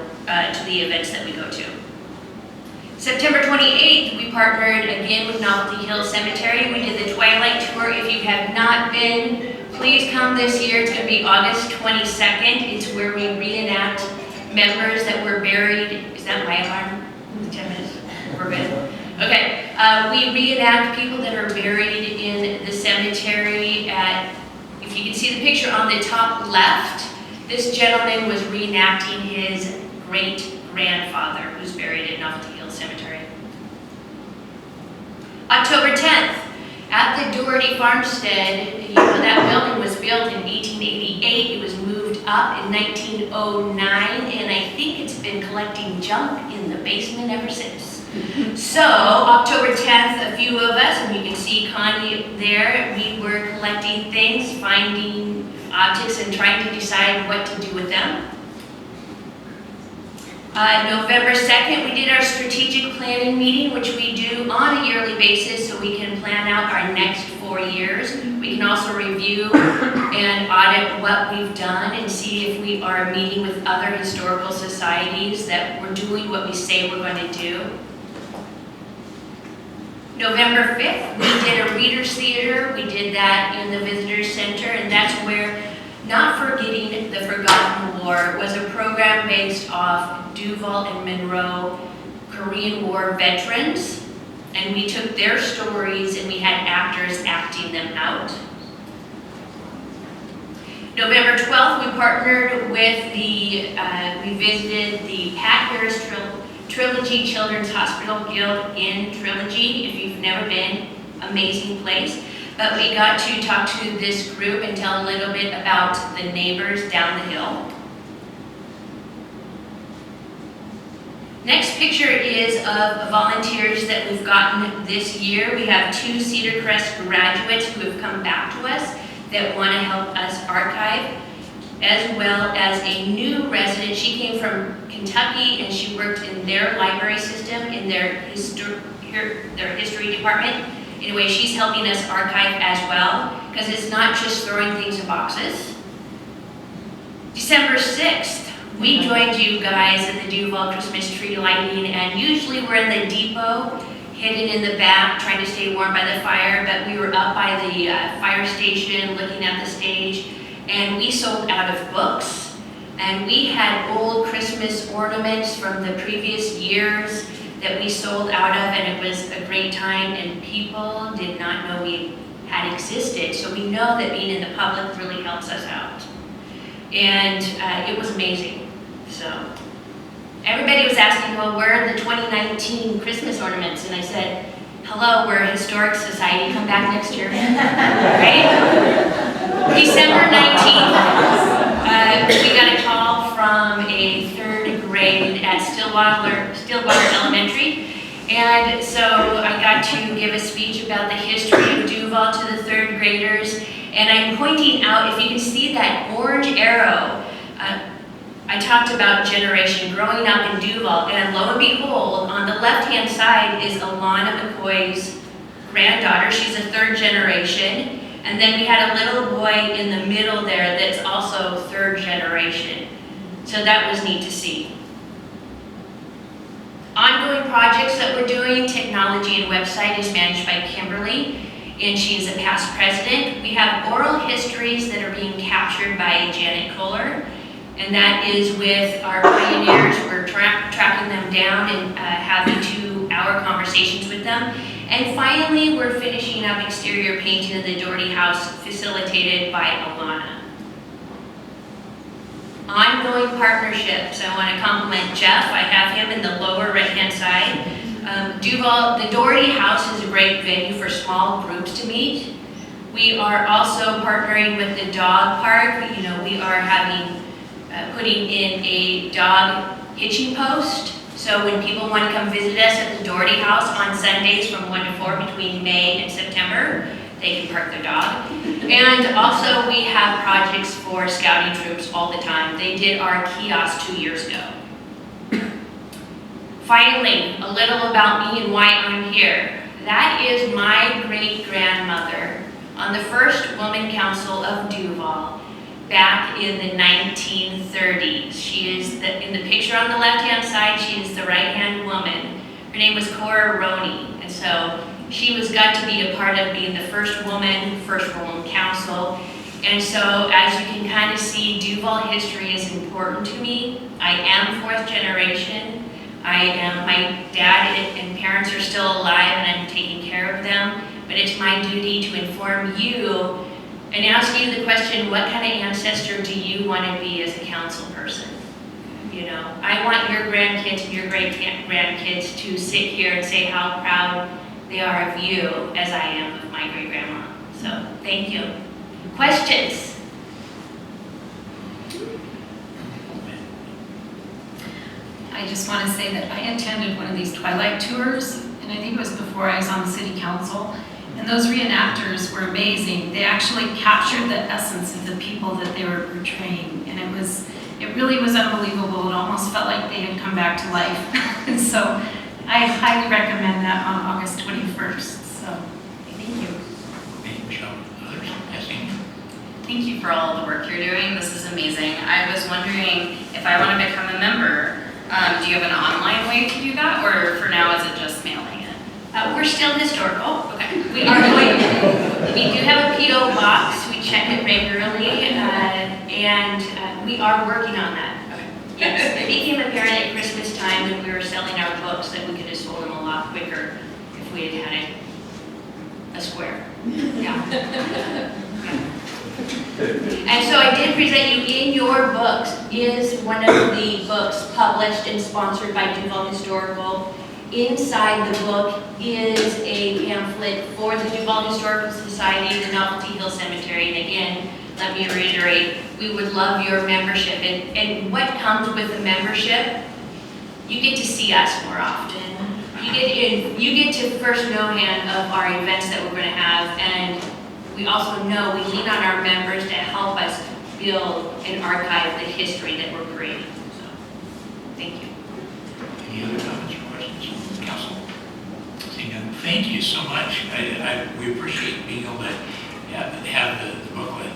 to the events that we go to. September 28th, we partnered again with Novelty Hill Cemetery. We did the Twilight Tour. If you have not been, please come this year. It's going to be August 22nd. It's where we reenact members that were buried. Is that my alarm? 10 minutes? We're good. Okay. We reenact people that are buried in the cemetery. If you can see the picture on the top left, this gentleman was reenacting his great-grandfather who's buried at Novelty Hill Cemetery. October 10th, at the Doherty Farmstead, you know, that building was built in 1888. It was moved up in 1909, and I think it's been collecting junk in the basement ever since. So, October 10th, a few of us, and you can see Connie there, we were collecting things, finding objects, and trying to decide what to do with them. November 2nd, we did our strategic planning meeting, which we do on a yearly basis so we can plan out our next 4 years. We can also review and audit what we've done and see if we are meeting with other historical societies that we're doing what we say we're going to do. November 5th, we did a Reader's Theater. We did that in the Visitor Center, and that's where Not Forgetting the Forgotten War was a program based off Duval and Monroe Korean War veterans, and we took their stories and we had actors acting them out. November 12th, we partnered with we visited the Pat Harris Trilogy Children's Hospital Guild in Trilogy. If you've never been, amazing place. But we got to talk to this group and tell a little bit about the neighbors down the hill. Next picture is of volunteers that we've gotten this year. We have 2 Cedar Crest graduates who have come back to us that want to help us archive, as well as a new resident. She came from Kentucky and she worked in their library system in their history department. Anyway, she's helping us archive as well, because it's not just throwing things in boxes. December 6th, we joined you guys at the Duval Christmas tree lighting, and usually we're in the depot, hidden in the back, trying to stay warm by the fire, but we were up by the fire station looking at the stage, and we sold out of books, and we had old Christmas ornaments from the previous years that we sold out of, and it was a great time, and people did not know we had existed. So we know that being in the public really helps us out. And it was amazing. So everybody was asking, well, where are the 2019 Christmas ornaments? And I said, hello, we're a historic society, come back next year. Right? December 19th, we got a call from a 3rd grade at Stillwater Elementary. And so I got to give a speech about the history of Duval to the 3rd graders. And I'm pointing out, if you can see that orange arrow, I talked about generation growing up in Duval, and lo and behold, on the left-hand side is Alana McCoy's granddaughter. She's a 3rd generation. And then we had a little boy in the middle there that's also 3rd generation. So that was neat to see. Ongoing projects that we're doing, technology and website is managed by Kimberly, and she's a past president. We have oral histories that are being captured by Janet Kohler, and that is with our pioneers. We're tracking them down and having 2 hour conversations with them. And finally, we're finishing up exterior painting of the Doherty House facilitated by Alana. Ongoing partnerships. I want to compliment Jeff. I have him in the lower right-hand side. Duval, the Doherty House is a great venue for small groups to meet. We are also partnering with the dog park. You know, we are having, putting in a dog hitching post. So when people want to come visit us at the Doherty House on Sundays from 1 to 4 between May and September, they can park their dog. And also we have projects for scouting troops all the time. They did our kiosk 2 years ago. Finally, a little about me and why I'm here. That is my great-grandmother on the first Woman Council of Duval back in the 1930s. She is in the picture on the left-hand side, she is the right-hand woman. Her name was Cora Roney, and so she got to be a part of being the first woman council. And so as you can kind of see, Duval history is important to me. I am fourth generation. My dad and parents are still alive and I'm taking care of them, but it's my duty to inform you and ask you the question, what kind of ancestor do you want to be as a council person? You know, I want your grandkids and your great-grandkids to sit here and say how proud they are of you as I am of my great-grandma. So, thank you. Questions? I just want to say that I attended one of these Twilight tours, and I think it was before I was on the city council, and those reenactors were amazing. They actually captured the essence of the people that they were portraying, and it really was unbelievable. It almost felt like they had come back to life. And so I highly recommend that on August 21st. So thank you. Thank you, Michelle. Others? Yes, Amy? Thank you for all the work you're doing. This is amazing. I was wondering if I want to become a member, do you have an online way to do that, or for now is it just mailing it? We're still historical. Okay. We do have a P.O. box. We check it regularly, and we are working on that. Okay. Yes. It became apparent at Christmas time when we were selling our books that we could have sold them a lot quicker if we had had a square. Yeah. And so I did present you in your books is one of the books published and sponsored by Duval Historical. Inside the book is a pamphlet for the Duval Historical Society, the Novelty Hill Cemetery. And again, let me reiterate, we would love your membership. And what comes with the membership, you get to see us more often. You get to first know hand of our events that we're going to have, and we also know we lean on our members to help us build and archive the history that we're creating. So, thank you. Any other comments or questions from the council? Seeing none, thank you so much. We appreciate being able to have the booklet,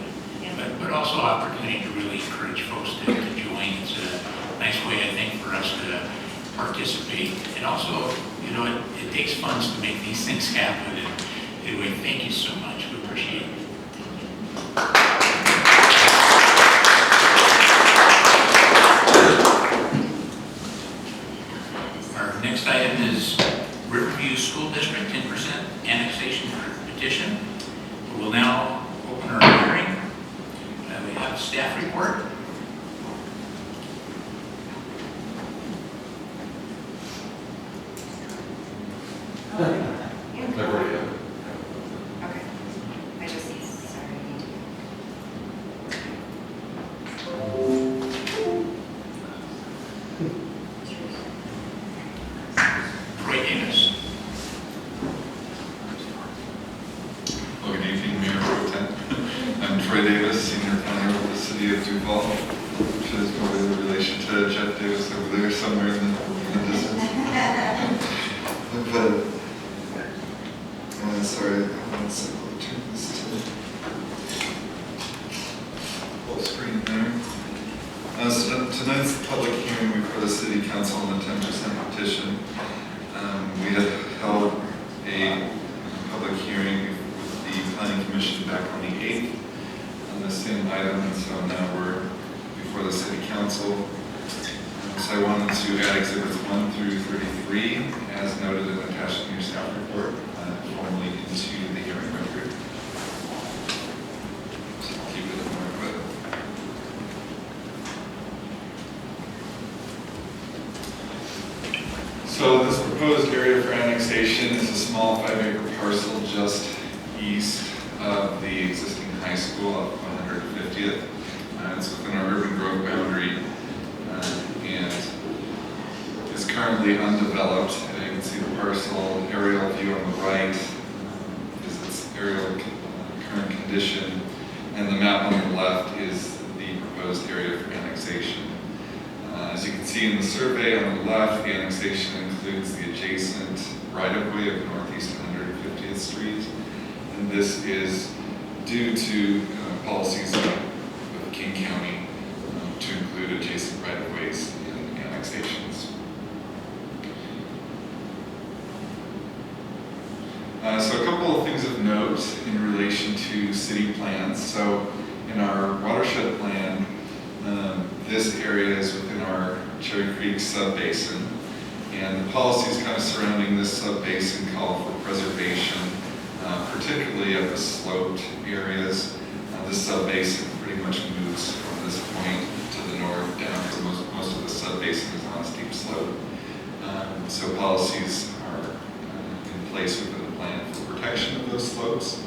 but also opportunity to really encourage folks to join. It's a nice way, I think, for us to participate. And also, you know, it takes funds to make these things happen. And anyway, thank you so much. We appreciate it. Our next item is Riverview School District 10% annexation petition. We'll now open our hearing. We have a staff report. Okay. I just, sorry. Troy Davis. Well, good evening, Mayor Pro Tem. I'm Troy Davis, Senior Planner with the City of Duval, which is probably in relation to Jeff Davis over there somewhere in the distance. But, sorry, one second, I'll turn this to full screen there. So tonight's the public hearing before the City Council on the 10% petition. We had held a public hearing with the Planning Commission back on the 8th on the same item, and so now we're before the City Council. So I wanted to add exhibits 1 through 33 as noted and attached in your staff report, formally into the hearing record. So keep it in mind, but so this proposed area for annexation is a small 5-acre parcel just east of the existing high school up 150th. It's within our urban growth boundary and is currently undeveloped. You can see the parcel aerial view on the right is its aerial current condition, and the map on the left is the proposed area for annexation. As you can see in the survey on the left, the annexation includes the adjacent right-of-way of Northeast 150th Street, and this is due to policies of King County to include adjacent right-of-ways in annexations. So a couple of things of note in relation to city plans. So in our watershed plan, this area is within our Cherry Creek sub-basin, and the policies kind of surrounding this sub-basin call for preservation, particularly at the sloped areas. This sub-basin pretty much moves from this point to the north down, so most of the sub-basin is on a steep slope. So policies are in place within the plan for protection of those slopes,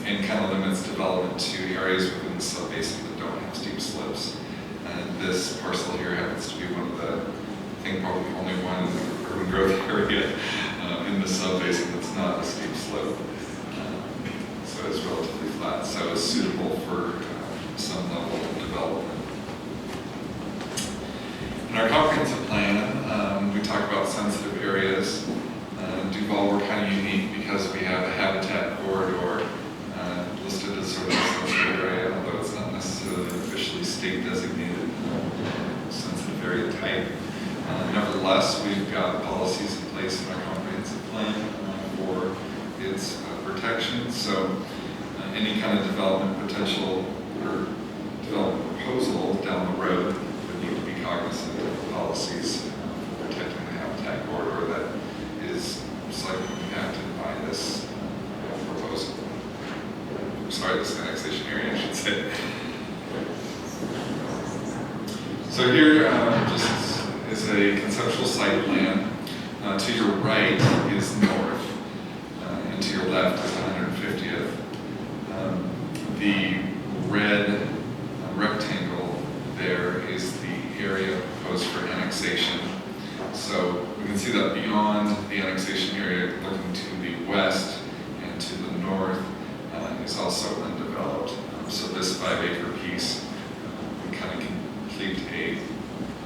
and kind of limits development to areas within the sub-basin that don't have steep slopes. And this parcel here happens to be one of the, I think probably the only one in the urban growth area in the sub-basin that's not a steep slope. So it's relatively flat, so it's suitable for some level of development. In our comprehensive plan, we talk about sensitive areas. Duval, we're kind of unique because we have a habitat corridor listed as sort of a sensitive area, although it's not necessarily officially state designated sensitive area type. Nevertheless, we've got policies in place in our comprehensive plan for its protection. So any kind of development potential or development proposal down the road would need to be cognizant of the policies for protecting the habitat corridor that is slightly impacted by this proposal. Sorry, this annexation area, I should say. So here just is a conceptual site plan. To your right is north, and to your left is 150th. The red rectangle there is the area proposed for annexation. So we can see that beyond the annexation area, looking to the west and to the north, is also undeveloped. So this 5-acre piece would kind of complete a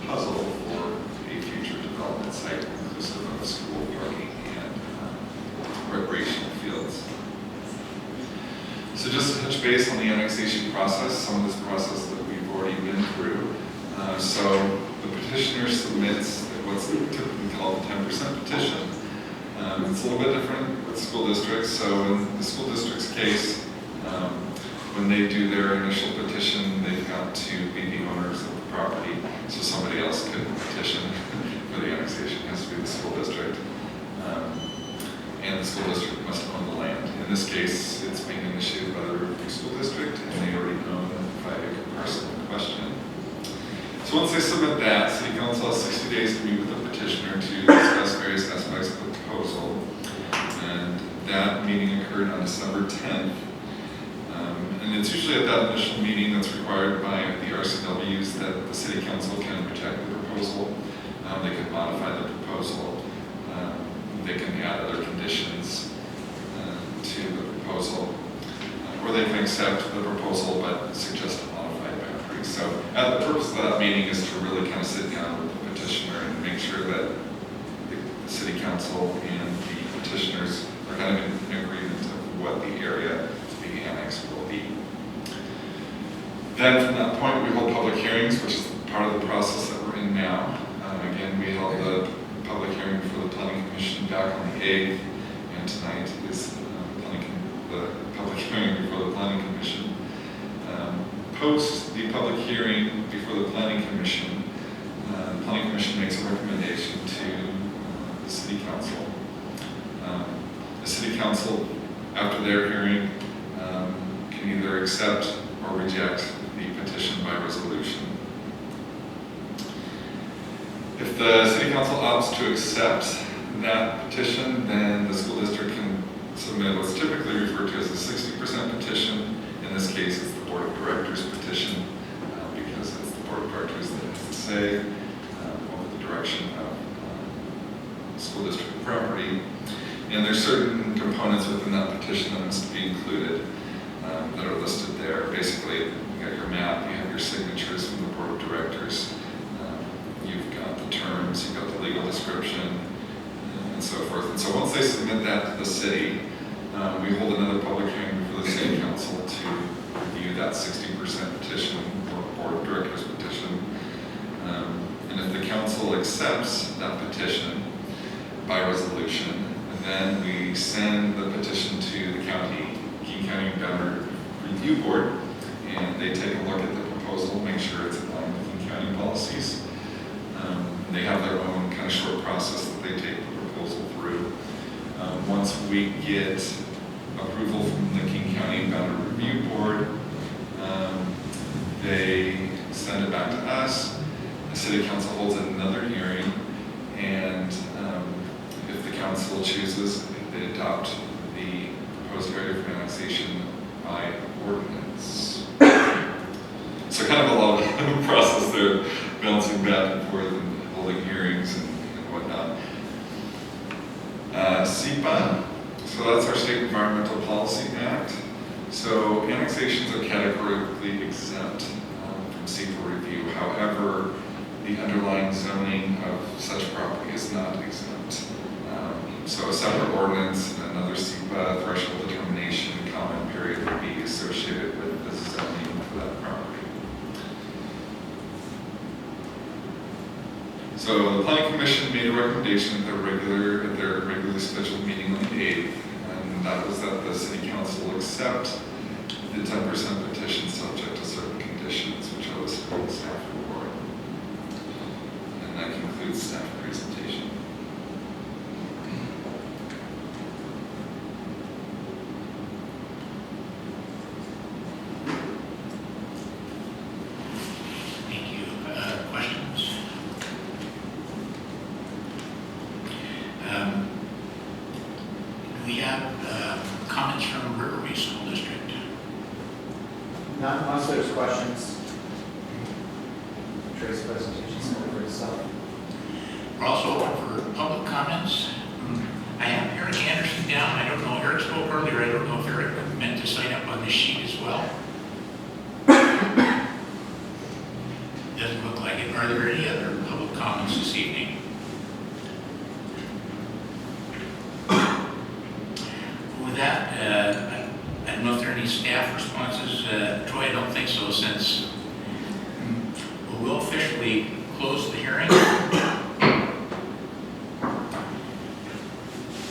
puzzle for a future development site inclusive of school parking and recreational fields. So just to touch base on the annexation process, some of this process that we've already been through. So the petitioner submits what's typically called a 10% petition. It's a little bit different with school districts. So in the school district's case, when they do their initial petition, they've got to be the owners of the property. So somebody else could petition for the annexation. It has to be the school district. And the school district must own the land. In this case, it's being initiated by the Riverview School District, and they already own the 5-acre parcel in question. So once they submit that, City Council has 60 days to meet with the petitioner to discuss various aspects of the proposal. And that meeting occurred on December 10th. And it's usually at that initial meeting that's required by the RCWs that the City Council can reject the proposal. They can modify the proposal. They can add other conditions to the proposal, or they can accept the proposal but suggest a modified boundary. So the purpose of that meeting is to really kind of sit down with the petitioner and make sure that the City Council and the petitioners are kind of in agreement of what the area to be annexed will be. Then from that point we hold public hearings, which is part of the process that we're in now. Again, we held the public hearing for the Planning Commission back on the 8th, and tonight is the public hearing before the Planning Commission. Post the public hearing before the Planning Commission, the Planning Commission makes a recommendation to the City Council. The City Council, after their hearing, can either accept or reject the petition by resolution. If the City Council opts to accept that petition, then the school district can submit what's typically referred to as a 60% petition. In this case, it's the Board of Directors petition, because it's the Board of Directors that has to say over the direction of school district property. And there's certain components within that petition that must be included that are listed there. Basically, you got your map, you have your signatures from the Board of Directors, you've got the terms, you've got the legal description, and so forth. And so once they submit that to the city, we hold another public hearing before the City Council to review that 60% petition or Board of Directors petition. And if the council accepts that petition by resolution, then we send the petition to the King County Boundary Review Board, and they take a look at the proposal, make sure it's in line with King County policies. They have their own kind of short process that they take the proposal through. Once we get approval from the King County Boundary Review Board, they send it back to us. The City Council holds another hearing, and if the council chooses, they adopt the proposed area for annexation by ordinance. So kind of a lot of process there, bouncing back and forth and holding hearings and whatnot. SEPA, so that's our State Environmental Policy Act. So annexations are categorically exempt from SEPA review. However, the underlying zoning of such property is not exempt. So a separate ordinance and another SEPA threshold determination comment period would be associated with the zoning for that property. So the Planning Commission made a recommendation at their regularly scheduled meeting on the 8th, and that was that the City Council accept the 10% petition subject to certain conditions, which I listed in the staff report. And that concludes staff presentation. Thank you. Questions? Do we have comments from Riverview School District? Not unless there's questions. Trey's presentation spoke for itself. We're also open for public comments. I have Eric Anderson down. I don't know, Eric spoke earlier. I don't know if Eric meant to sign up on this sheet as well. Doesn't look like it. Are there any other public comments this evening? With that, I don't know if there are any staff responses. Troy, I don't think so, since we'll officially close the hearing.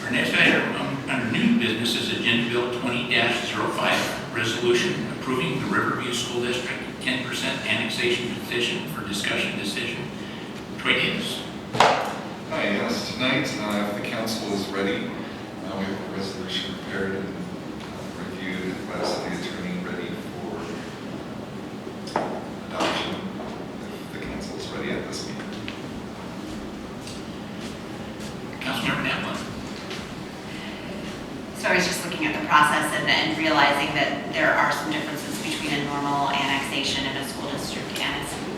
Our next item under new business is Agenda Bill 20-05, resolution approving the Riverview School District 10% annexation petition for discussion decision. Troy Davis. Hi, yes, tonight, if the council is ready, we have a resolution prepared and reviewed by the city attorney, ready for adoption if the council is ready at this meeting. Councilmember Naplin. So I was just looking at the process and realizing that there are some differences between a normal annexation and a school district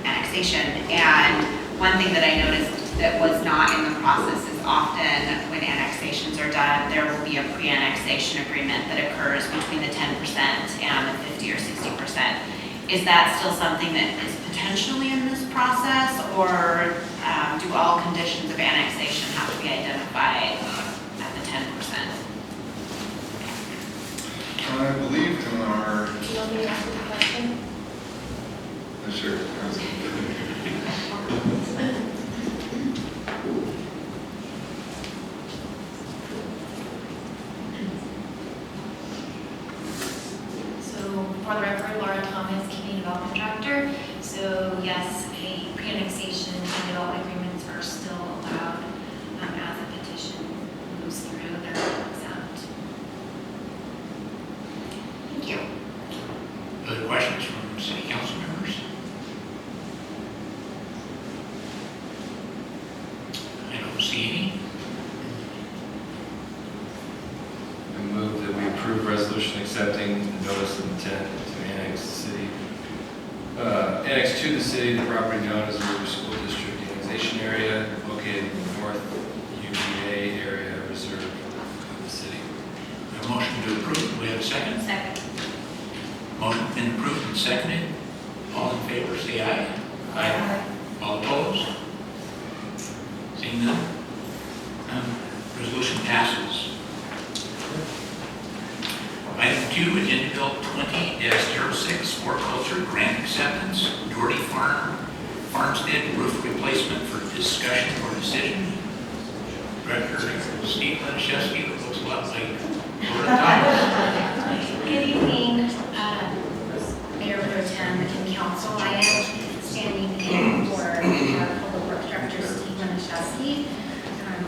annexation. And one thing that I noticed that was not in the process is often when annexations are done, there will be a pre-annexation agreement that occurs between the 10% and the 50 or 60%. Is that still something that is potentially in this process, or do all conditions of annexation have to be identified at the 10%? I believe in our... Do you want me to answer the question? Sure. So, for the record, Laura Thomas, Community Development Director. So, yes, a pre-annexation and development agreements are still allowed as a petition. annexed to the city, the property known as the River School District Annexation Area, located in the North UGA area reserved of the city. We have a motion to approve. Do we have a second? Second. Motion been approved and seconded. All in favor, say aye. Aye. All opposed? Seeing none? Resolution passes. Item 2, Agenda Bill 20-06, Horticulture Grant Acceptance, Doherty Farmstead Roof Replacement for discussion or decision. Director Steve Laniszewski, that looks a lot like Laura Thomas. Good evening, Mayor Pro Tem and Council. I am standing in for Public Works Director Steve Laniszewski.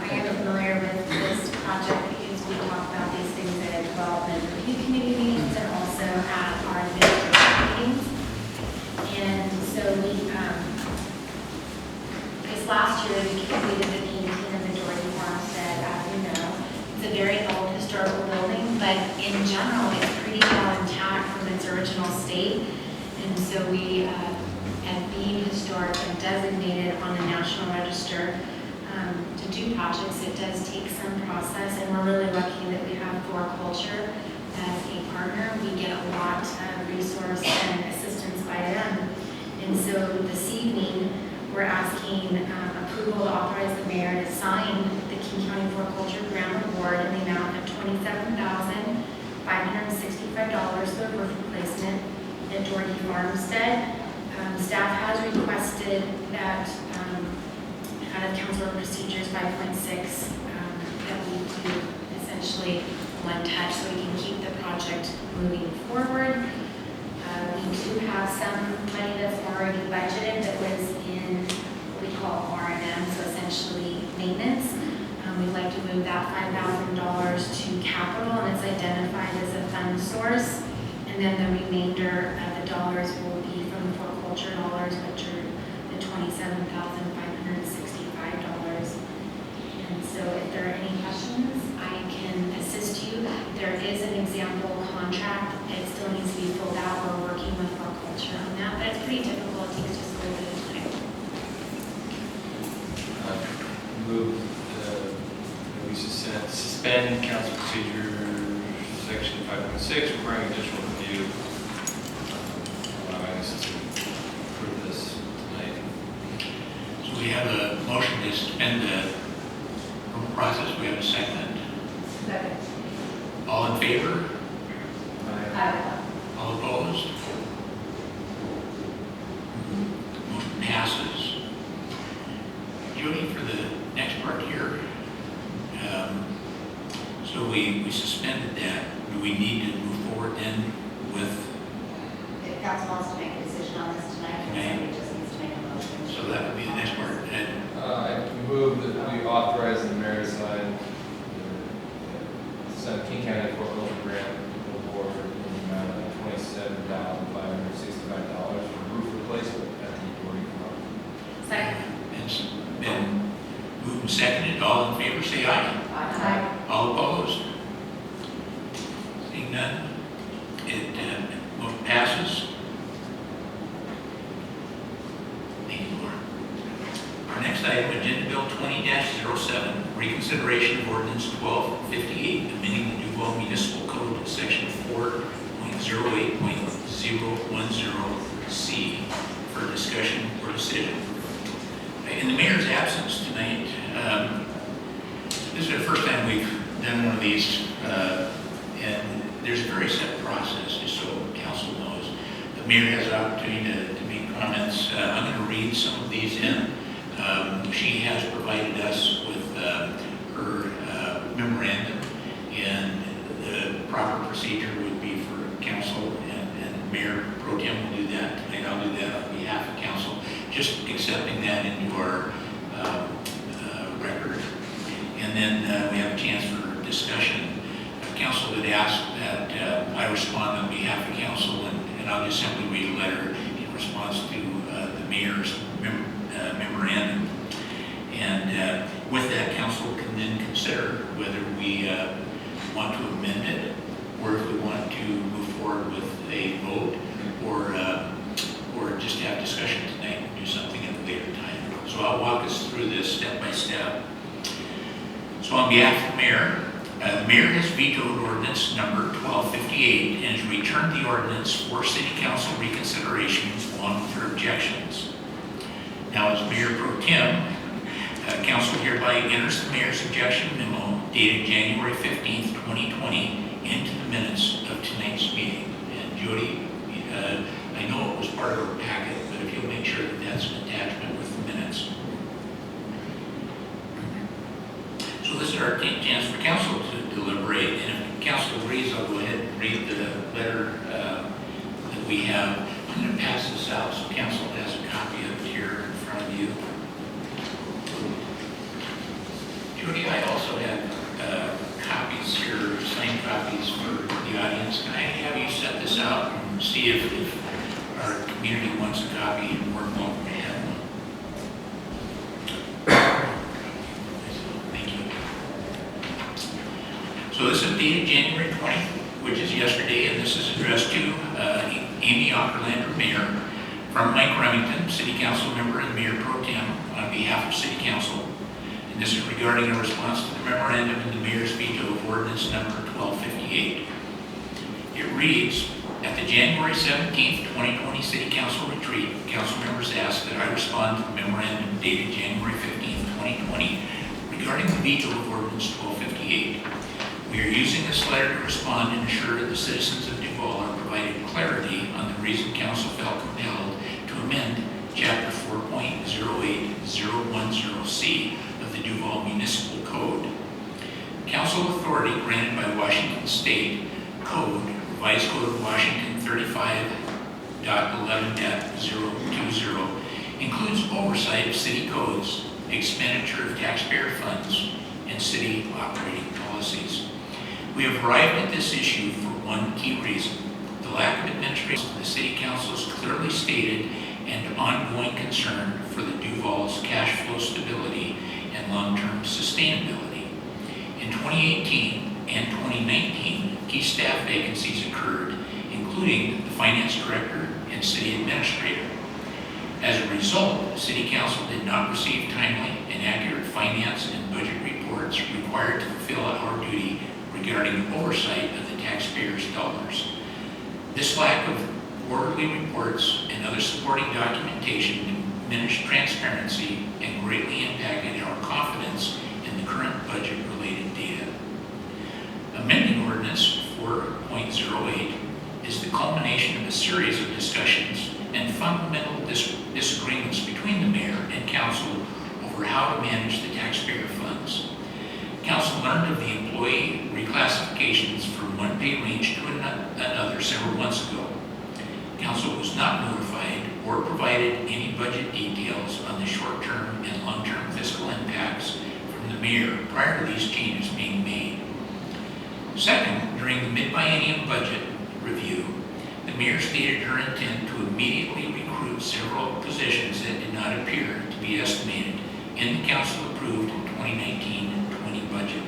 I am familiar with this project because we talk about these things at development review committee meetings and also at our administrative meetings. And so this last year we completed the painting of the Doherty Farmstead, as you know. It's a very old historical building, but in general, it's pretty well intact from its original state. And so we, at being historic and designated on the National Register to do projects, it does take some process, and we're really lucky that we have Floriculture as a partner. We get a lot of resource and assistance by them. And so this evening, we're asking approval to authorize the mayor to sign the King County Floriculture Grant Award in the amount of $27,565 for the roof replacement at Doherty Farmstead. Staff has requested that out of Council Procedures 5.6 that we do essentially one touch so we can keep the project moving forward. We do have some money that's already budgeted that was in what we call R&M, so essentially maintenance. We'd like to move that $5,000 to capital, and it's identified as a fund source. And then the remainder of the dollars will be from the Floriculture dollars, which are the $27,565. And so if there are any questions, I can assist you. There is an example contract. It still needs to be filled out. We're working with Floriculture on that, but it's pretty difficult. It takes just a little bit of time. Move that we suspend council procedure section 5.6 requiring additional review. Allowing us to approve this tonight. So we have a motion to suspend the process. We have a second. Second. All in favor? Aye. All opposed? Motion passes. Jody, for the next part here, so we suspended that. Do we need to move forward then with? If council wants to make a decision on this tonight, somebody just needs to make a motion. So that would be the next part. I move that we authorize the mayor to sign the King County Floriculture Grant Award in the amount of $27,565 for roof replacement at the Doherty Farm. Second. It's been moved and seconded. All in favor, say aye. Aye. All opposed? Seeing none, motion passes. Thank you, Laura. Our next item, Agenda Bill 20-07, reconsideration of ordinance 1258, amending the Duval Municipal Code, section 4.08.010C for discussion or decision. In the mayor's absence tonight, this is the first time we've done one of these, and there's a very set process, just so council knows. The mayor has an opportunity to make comments. I'm going to read some of these in. She has provided us with her memorandum, and the proper procedure would be for council and Mayor Pro Tem will do that tonight. I'll do that on behalf of council, just accepting that into our record. And then we have a chance for discussion. Council had asked that I respond on behalf of council, and I'll just simply read a letter in response to the mayor's memorandum. And with that, council can then consider whether we want to amend it, or if we want to move forward with a vote, or board just to have discussion tonight and do something at a later time. So I'll walk us through this step by step. So on behalf of the mayor has vetoed ordinance number 1258 and has returned the ordinance for city council reconsideration along with her objections. Now, as Mayor Pro Tem, council hereby enters the mayor's objection memo dated January 15th, 2020 into the minutes of tonight's meeting. And Jody, I know it was part of our packet, but if you'll make sure that that's an attachment with the minutes. So this is our chance for council to deliberate, and if council agrees, I'll go ahead and read the letter that we have. I'm going to pass this out so council has a copy of it here in front of you. Jody, I also have copies here, signed copies for the audience. Can I have you set this out and see if our community wants a copy and we're welcome to have one? So this is dated January 20th, which is yesterday, and this is addressed to Amy Ockerlander, Mayor, from Mike Remington, City Council member and Mayor Pro Tem, on behalf of City Council. And this is regarding a response to the memorandum in the Mayor's veto of ordinance number 1258. It reads, at the January 17th, 2020 City Council retreat, council members asked that I respond to the memorandum dated January 15th, 2020 regarding the veto of ordinance 1258. We are using this letter to respond and ensure the citizens of Duval are provided clarity on the reason council felt compelled to amend Chapter 4.08010C of the Duval Municipal Code. Council authority granted by Washington State Code, Revised Code of Washington 35.11.020, includes oversight of city codes, expenditure of taxpayer funds, and city operating policies. We have arrived at this issue for one key reason: the lack of administration of the City Council's clearly stated and ongoing concern for the Duval's cash flow stability and long-term sustainability. In 2018 and 2019, key staff vacancies occurred, including the finance director and city administrator. As a result, the City Council did not receive timely and accurate finance and budget reports required to fulfill our duty regarding oversight of the taxpayers' dollars. This lack of quarterly reports and other supporting documentation diminished transparency and greatly impacted our confidence in the current budget-related data. Amending Ordinance 4.08 is the culmination of a series of discussions and fundamental disagreements between the mayor and council over how to manage the taxpayer funds. Council learned of the employee reclassifications from one pay range to another several months ago. Council was not notified or provided any budget details on the short-term and long-term fiscal impacts from the mayor prior to these changes being made. Second, during the mid-biennium budget review, the mayor stated her intent to immediately recruit several positions that did not appear to be estimated in the council-approved 2019-20 budget.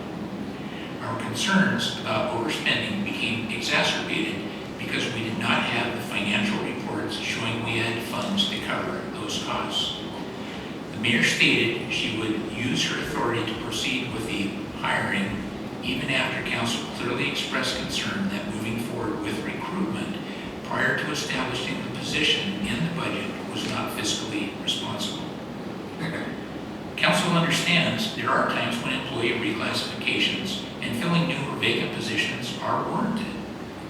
Our concerns about overspending became exacerbated because we did not have the financial reports showing we had funds to cover those costs. The mayor stated she would use her authority to proceed with the hiring even after council clearly expressed concern that moving forward with recruitment prior to establishing the position in the budget was not fiscally responsible. Council understands there are times when employee reclassifications and filling new or vacant positions are warranted.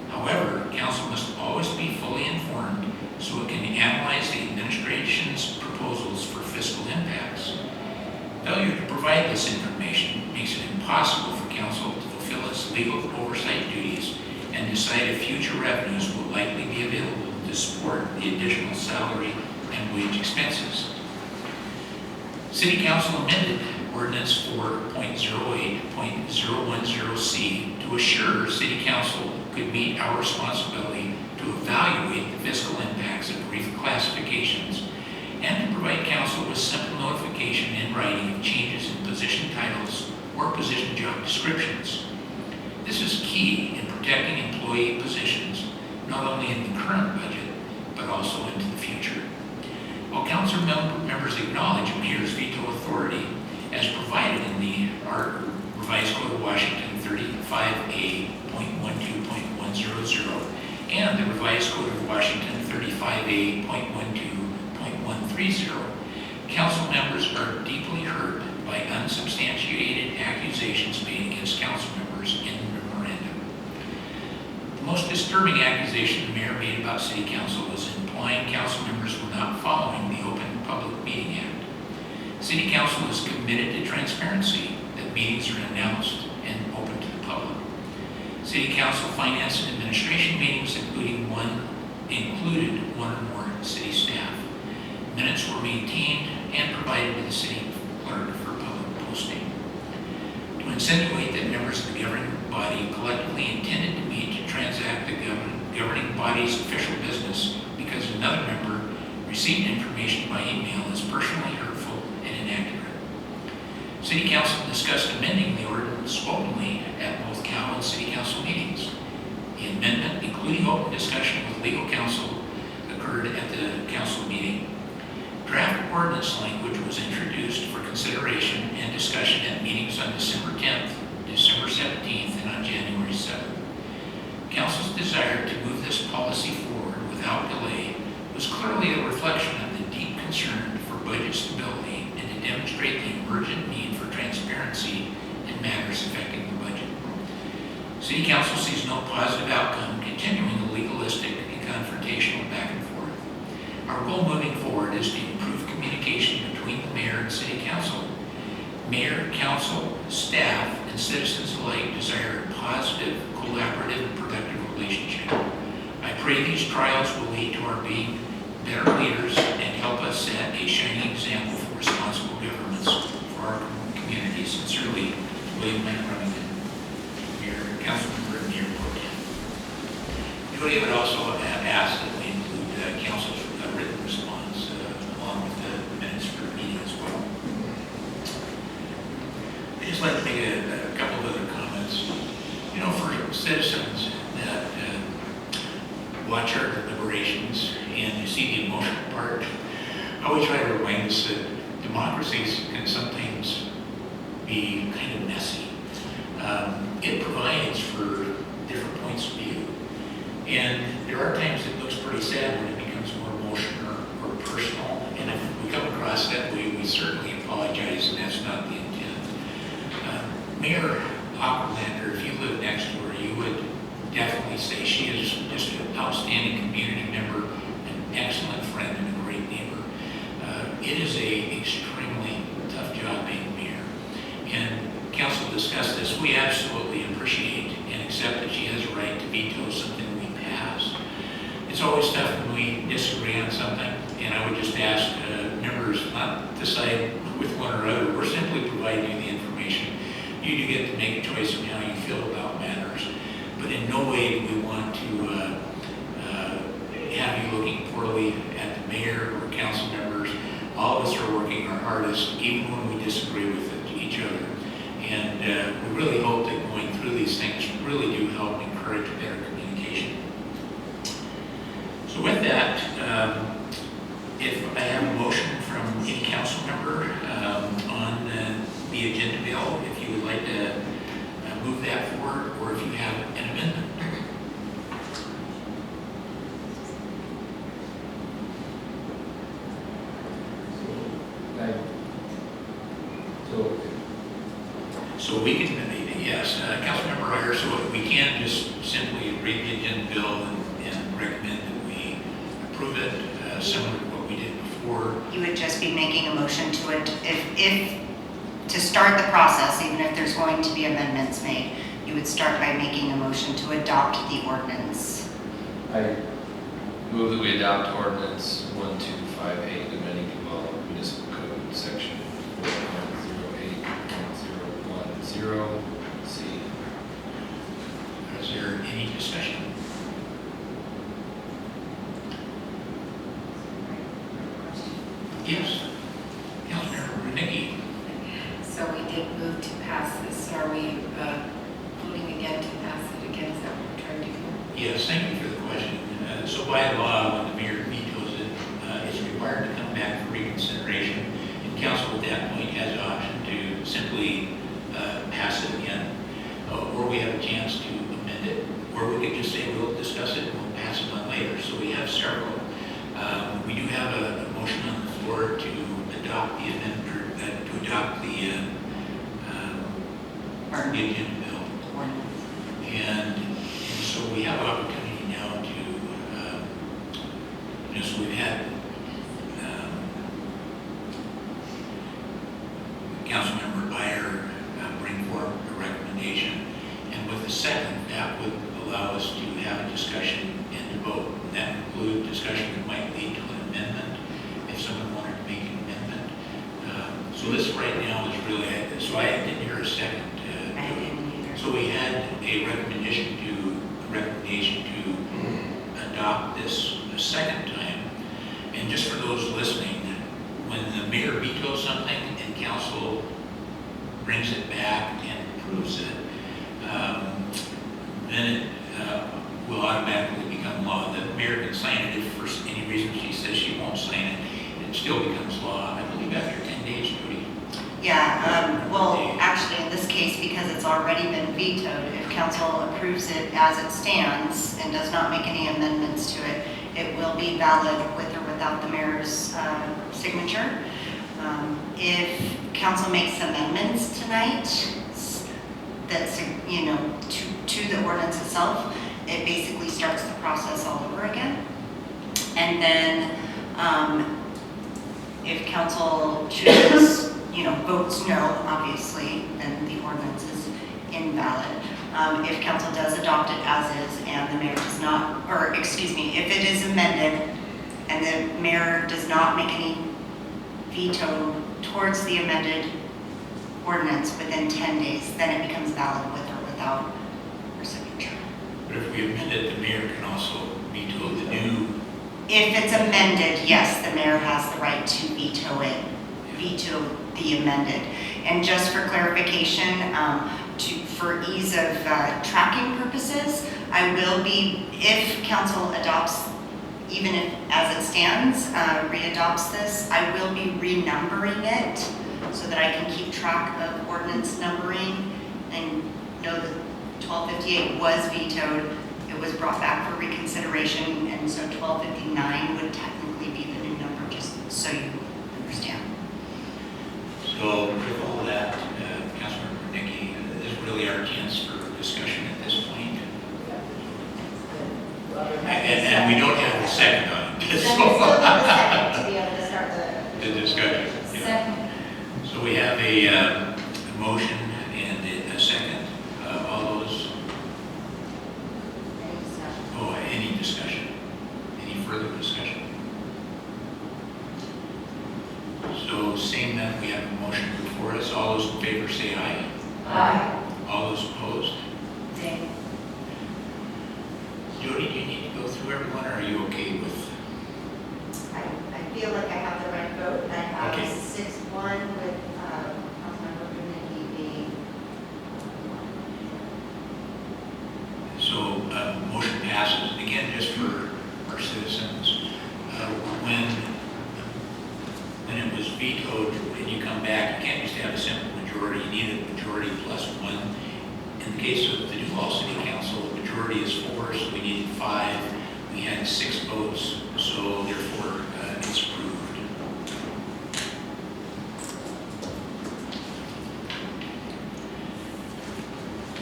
However, council must always be fully informed so it can analyze the administration's proposals for fiscal impacts. Failure to provide this information makes it impossible for council to fulfill its legal oversight duties and decide if future revenues will likely be available to support the additional salary and wage expenses. City Council amended Ordinance 4.08.010C to assure City Council could meet our responsibility to evaluate the fiscal impacts of reclassifications and to provide Council with simple notification in writing of changes in position titles or position job descriptions. This is key in protecting employee positions, not only in the current budget, but also into the future. While council members acknowledge the mayor's veto authority as provided in the Revised Code of Washington 35A.12.100 and the Revised Code of Washington 35A.12.130, council members are deeply hurt by unsubstantiated accusations made against council members in the memorandum. The most disturbing accusation the mayor made about city council was implying council members were not following the Open Public Meeting Act. City council is committed to transparency, that meetings are announced and open to the public. City council finance and administration meetings included one or more city staff. Minutes were maintained and provided to the city clerk for public posting. To insinuate that members of the governing body collectively intended to meet to transact the governing body's official business because another member received information by email is personally hurtful and inaccurate. City council discussed amending the ordinance openly at both COW and city council meetings. The amendment, including open discussion with legal counsel, occurred at the council meeting. Draft ordinance language was introduced for consideration and discussion at meetings on December 10th, December 17th, and on January 7th. Council's desire to move this policy forward without delay was clearly a reflection of the deep concern for budget stability and to demonstrate the emergent need for transparency in matters affecting the budget. City council sees no positive outcome continuing the legalistic and confrontational back and forth. Our goal moving forward is to improve communication between the mayor and city council. Mayor, council, staff, and citizens alike desire a positive, collaborative, and productive relationship. I pray these trials will lead to our being better leaders and help us set a shining example for responsible governments for our community. Sincerely, William Knight Remington, Mayor, Councilmember, and Mayor Pro Tem. Julia would also ask that we include council's written response along with the minutes for the meeting as well. I'd just like to make a couple of other comments. You know, for citizens that watch our deliberations and you see the emotional part, I always try to remind us that democracies can sometimes be kind of messy. It provides for different points of view. And there are times it looks pretty sad when it becomes more emotional or personal. And if we come across that way, we certainly apologize, and that's not the intent. Mayor Opperlander, if you live next to her, you would definitely say she is just an outstanding community member, an excellent friend, and a great neighbor. It is a extremely tough job being mayor. And council discussed this. We absolutely appreciate and accept that she has a right to veto something we pass. It's always tough when we disagree on something, and I would just ask members not to side with one or other. We're simply providing you the information. You do get to make a choice on how you feel about matters, but in no way do we want to have you looking poorly at the mayor or council members. All of us are working our hardest, even when we disagree with each other. And we really hope that going through these things really do help encourage better communication. So with that, if I have a motion from any council member on the agenda bill, if you would like to move that forward, or if you have an amendment. So we can, yes, Councilmember Ryder, so we can't just simply read the agenda bill and recommend that we approve it similar to what we did before. You would just be making a motion to it, to start the process, even if there's going to be amendments made, you would start by making a motion to adopt the ordinance. I move that we adopt ordinance 1258, amending Duval Municipal Code, section 4.08.010C. Is there any discussion? Yes. Councilmember Rudnicki. So we did move to pass this. Are we voting again to pass it again? Is that what we're trying to do? Yes, thank you for the question. So by law, when the mayor vetoes required to come back for reconsideration. And council at that point has the option to simply pass it again, or we have a chance to amend it, or we could just say we'll discuss it and we'll pass it on later. So we have several. We do have a motion on the floor to adopt the amendment, or to adopt the agenda bill. And so we have opportunity now to, so we've had Councilmember Byer bring forward a recommendation, and with the second, that would allow us to have a discussion and to vote. And that would include discussion that might lead to an amendment, if someone wanted to make an amendment. So this right now is really, so I didn't hear a second. So we had a recommendation to adopt this a second time. And just for those listening, when the mayor vetoes something and council brings it back and approves it, then it will automatically become law. The mayor can sign it if for any reason she says she won't sign it. It still becomes law, I believe, after 10 days, Judy. Yeah, well, actually, in this case, because it's already been vetoed, if council approves it as it stands and does not make any amendments to it, it will be valid with or without the mayor's signature. If council makes amendments tonight, that's, to the ordinance itself, it basically starts the process all over again. And then, if council chooses, votes no, obviously, then the ordinance is invalid. If council does adopt it as is and the mayor does not, or excuse me, if it is amended and the mayor does not make any veto towards the amended ordinance within 10 days, then it becomes valid with or without her signature. But if we amend it, the mayor can also veto the new. If it's amended, yes, the mayor has the right to veto it, veto the amended. And just for clarification, for ease of tracking purposes, I will be, if council adopts, even if as it stands, readopts this, I will be renumbering it so that I can keep track of ordinance numbering and know that 1258 was vetoed. It was brought back for reconsideration, and so 1259 would technically be the new number, just so you understand. So with all that, Councilmember Nikki, this is really our chance for discussion at this point. And we don't have a second on it. Then we still have a second to be able to start The discussion. Yeah. Second. So we have a motion and a second. All those. Oh, any discussion? Any further discussion? So seeing that we have a motion before us, all those in favor say aye. Aye. All those opposed? Nay. Jody, do you need to go through everyone, or are you okay with? I feel like I have the right vote. I have Okay. 6-1 with Councilmember Grunicki being. So motion passes. Again, just for our citizens, when it was vetoed and you come back, you can't just have a simple majority. You need a majority plus one. In the case of the Duval City Council, the majority is 4, so we needed 5. We had 6 votes, so therefore it's approved.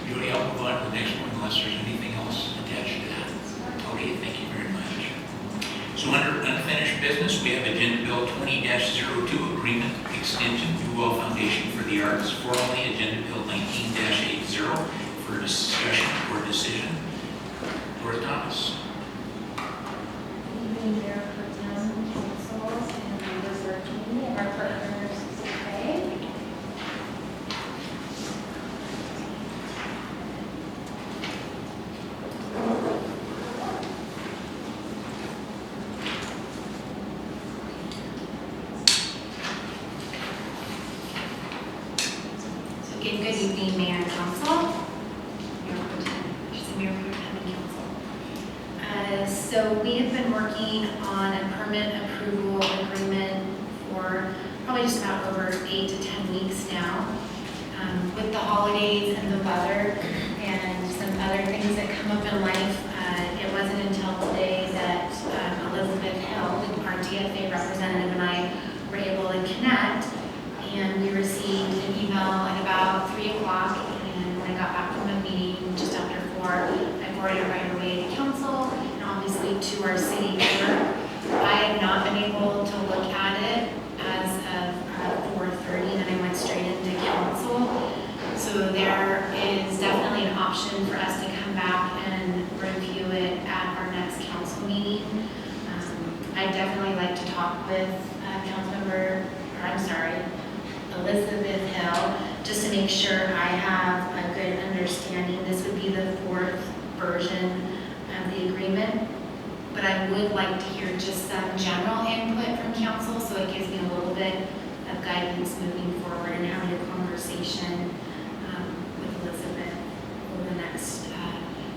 Jody, I'll move on to the next one unless there's anything else attached to that. Okay, thank you very much. So under unfinished business, we have Agenda Bill 20-02, Agreement Extension, Duval Foundation for the Arts, formerly Agenda Bill 19-80, for discussion or decision. Dora Thomas. Good evening, Mayor Pro Tem, council, and members of our community and our partners today. So again, good evening, Mayor and Council. Mayor Pro Tem, just Mayor Pro Tem and Council. So we have been working on a permit approval agreement for probably just about over 8 to 10 weeks now. With the holidays and the weather and some other things that come up in life, it wasn't until today that Elizabeth Hill, our DFA representative, and I were able to connect. And we received an email at about 3 o'clock, and when I got back from a meeting just after 4, I forwarded it right away to council and obviously to our city clerk. I have not been able to look at it as of 4:30, and then I went straight into council. So there is definitely an option for us to come back and review it at our next council meeting. I'd definitely like to talk with Elizabeth Hill, just to make sure I have a good understanding. This would be the 4th version of the agreement, but I would like to hear just some general input from council, so it gives me a little bit of guidance moving forward and having a conversation with Elizabeth over the next,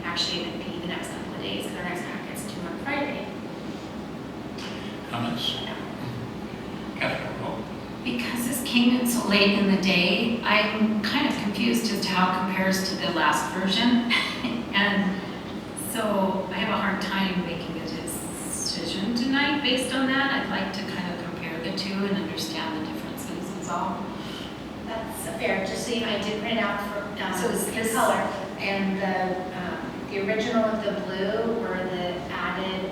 actually it would be the next couple of days, because our next packet's due on Friday. Comments? Councilor Rowe? Because this came in so late in the day, I'm kind of confused as to how it compares to the last version. And so I have a hard time making a decision tonight based on that. I'd like to kind of compare the two and understand the differences is all. That's fair, just so you know, I did print it out for, So it's the this- color, and the original of the blue were the added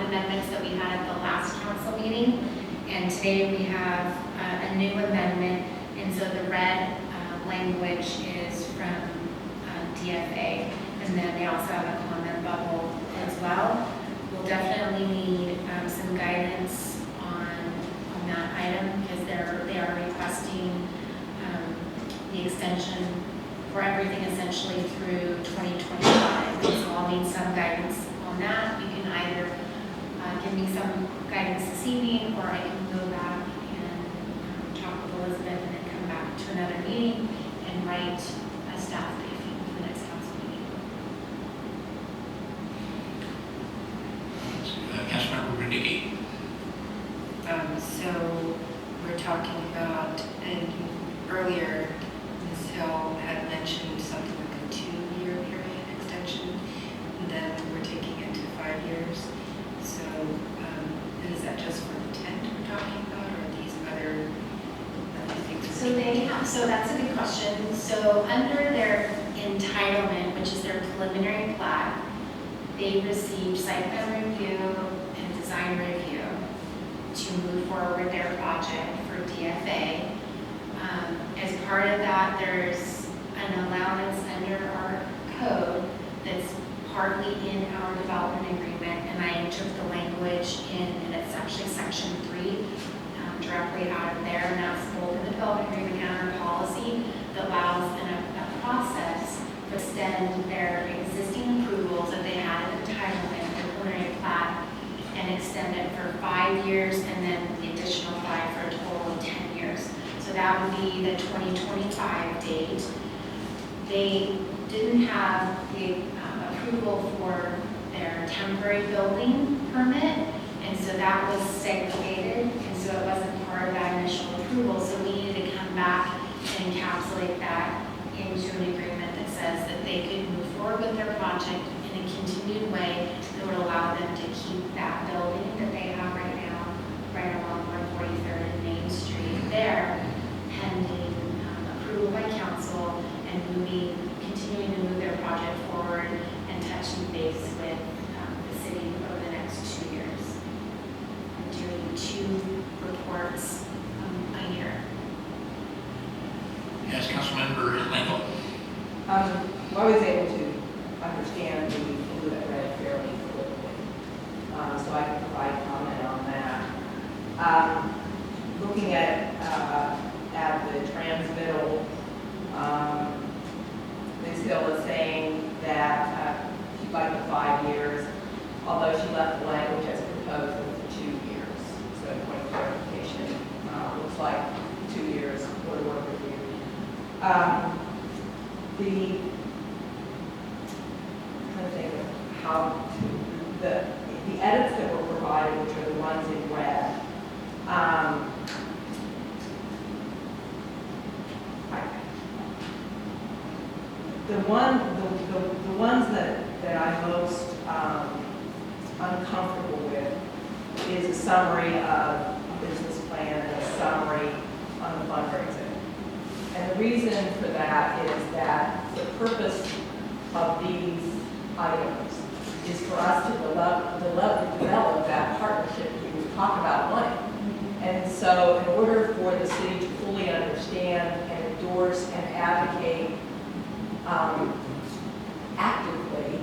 amendments that we had at the last council meeting. And today we have a new amendment, and so the red language is from DFA, and then they also have a comment bubble as well. We'll definitely need some guidance on that item, because they are requesting the extension for everything essentially through 2025. So I'll need some guidance on that. You can either give me some guidance this evening, or I can go back and talk with Elizabeth and then come back to another meeting and write a staff briefing for the next council meeting. Councilmember Rudicki? So we're talking about, and earlier, Ms. Hill had mentioned something like a 2-year period extension, and then we're taking it to 5 years. So is that just for the tent we're talking about, or are these other things? So that's a good question. So under their entitlement, which is their preliminary plat, they received site plan review and design review to move forward their project for DFA. As part of that, there's an allowance under our code that's partly in our development agreement, and I took the language in, and it's actually section 3, directly out of there, and that's both in the development agreement and our policy that allows a process to extend their existing approvals that they had in entitlement, their preliminary plat, and extend it for 5 years, and then the additional 5 for a total of 10 years. So that would be the 2025 date. They didn't have the approval for their temporary building permit, and so that was segregated, and so it wasn't part of that initial approval. So we needed to come back and encapsulate that into an agreement that says that they could move forward with their project in a continued way that would allow them to keep that building that they have right now, right along 143rd and Main Street there, pending approval by council and continuing to move their project forward and touching base with the city over the next 2 years. And doing 2 reports a year. Yes, Councilmember Lingle? I was able to understand the blue and red fairly quickly, so I can provide comment on that. Looking at the transmittal, Ms. Hill is saying that she'd like the 5 years, although she left the language as proposed with 2 years. So point of clarification, looks like 2 years would work with you. I'm trying to think of how the edits that were provided, which are the ones in red, the ones that I'm most uncomfortable with is a summary of a business plan and a summary on the fundraising. And the reason for that is that the purpose of these items is for us to develop that partnership we talk about money. And so in order for the city to fully understand and endorse and advocate actively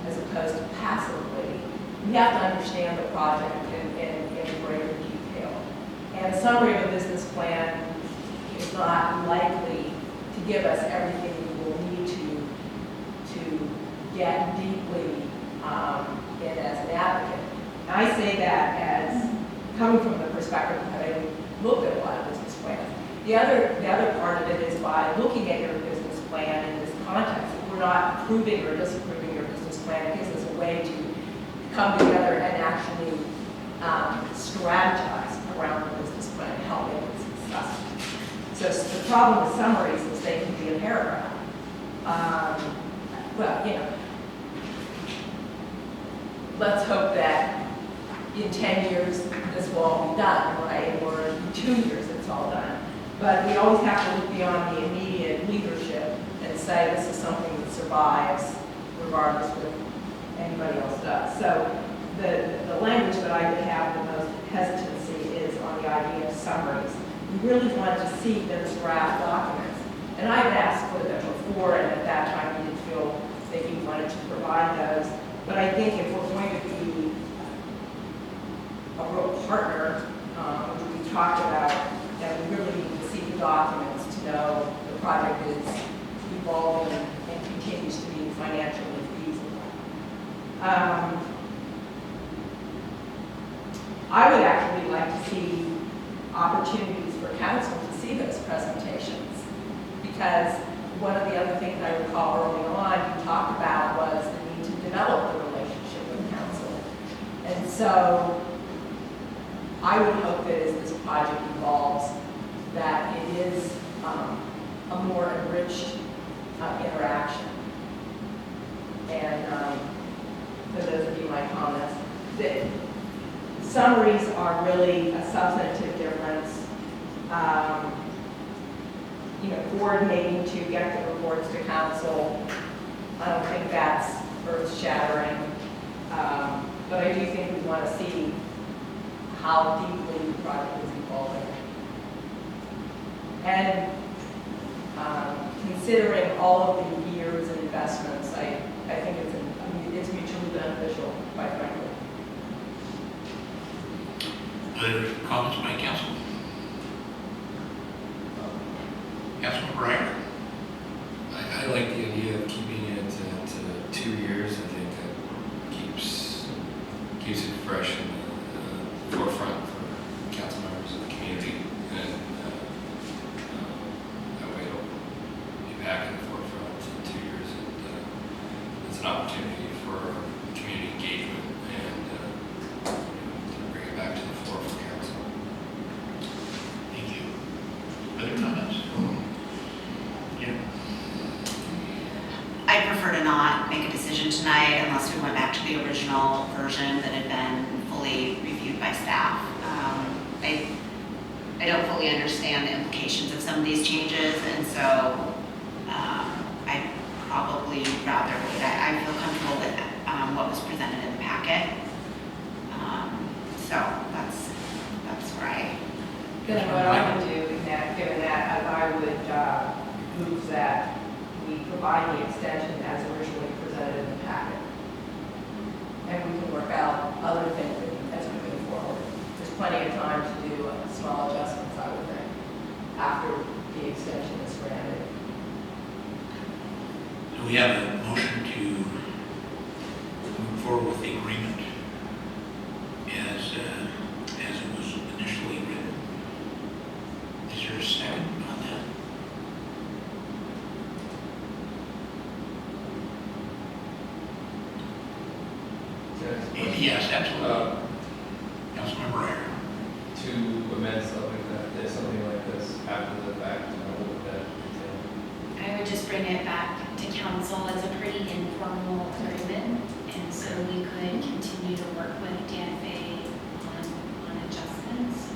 as opposed to passively, we have to understand the project in greater detail. And a summary of a business plan is not likely to give us everything we will need to get deeply in as an advocate. And I say that as coming from the perspective of having looked at a lot of business plans. The other part of it is by looking at your business plan in this context. If we're not approving or disapproving your business plan, it gives us a way to come together and actually strategize around the business plan and help make it successful. So the problem with summaries is they can be a paragraph. Well, let's hope that in 10 years this will all be done, right? Or in 2 years it's all done. But we always have to look beyond the immediate leadership and say this is something that survives regardless of what anybody else does. So the language that I would have the most hesitancy is on the idea of summaries. We really want to see those draft documents. And I've asked for them before, and at that time we didn't feel that you wanted to provide those. But I think if we're going to be a real partner, which we talked about, that we really need to see the documents to know the project is evolving and continues to be financially feasible. I would actually like to see opportunities for council to see those presentations, because one of the other things I recall early on you talked about was the need to develop the relationship with council. And so I would hope that as this project evolves, that it is a more enriched interaction. And for those of you my comments, that summaries are really a substantive difference. Coordinating to get the reports to council, I don't think that's earth-shattering. But I do think we want to see how deeply the project is evolving. And considering all of the years and investments, I think it's mutually beneficial, quite frankly. Other comments by council? Councilman Breyer? I like the idea of keeping it to 2 years. I think that keeps it fresh in the forefront for council members of the community, and that way it'll be back in the forefront in 2 years, and it's an opportunity for community engagement and to bring it back to the floor for council. Thank you. Other comments? Yeah. I prefer to not make a decision tonight unless we went back to the original version that had been fully reviewed by staff. I don't fully understand the implications of some of these changes, and so I'd probably rather wait. I feel comfortable with what was presented in the packet. So that's where I. Then what I would do, given that, I would move that we provide the extension as originally presented in the packet. And we can work out other things as we move forward. There's plenty of time to do small adjustments, I would think, after the extension is granted. So we have a motion to move forward with the agreement as it was initially written. Is there a second on that? Yes, absolutely. Councilmember Ryder. To amend something like this after the fact, what would that entail? I would just bring it back to council as a pretty informal agreement, and so we could continue to work with DFA on adjustments.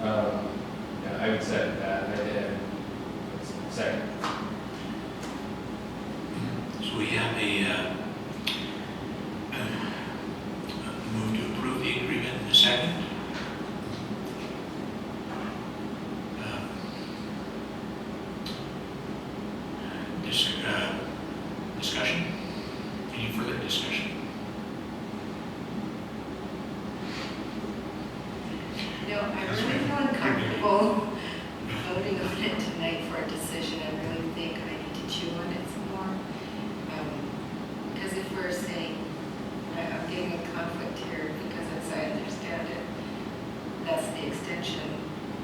Yeah, I would second that. I did. Second. So we have a move to approve the agreement in a second. Discussion? Any further discussion? No, I really feel uncomfortable voting on it tonight for a decision. I really think I need to chew on it some more. Because if we're saying, I'm getting a conflict here because as I understand it, that's the extension,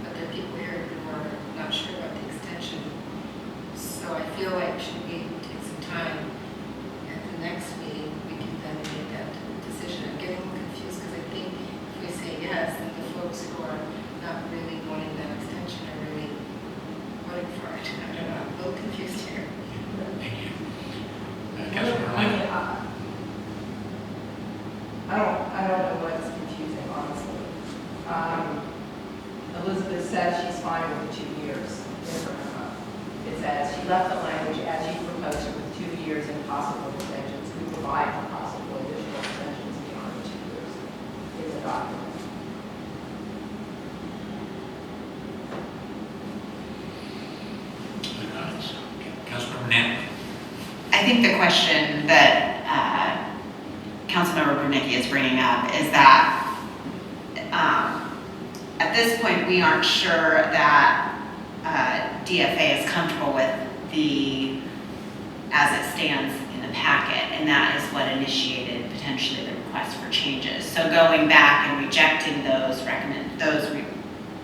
but there are people here who are not sure about the extension. So I feel like should we take some time at the next meeting, we can then make that decision. I'm getting confused because I think if we say yes, then the folks who are not really wanting that extension are really voting for it. I don't know, I'm a little confused here. Thank you. Councilmember Lane. I don't know what's confusing, honestly. Elizabeth says she's fine with 2 years in her memo. It says she left the language as you proposed it with 2 years and possible extensions. We provide for possible additional extensions beyond the 2 years. It's a document. Councilmember Natalie. I think the question that Councilmember Bernicki is bringing up is that at this point, we aren't sure that DFA is comfortable with as it stands in the packet, and that is what initiated potentially the request for changes. So going back and rejecting those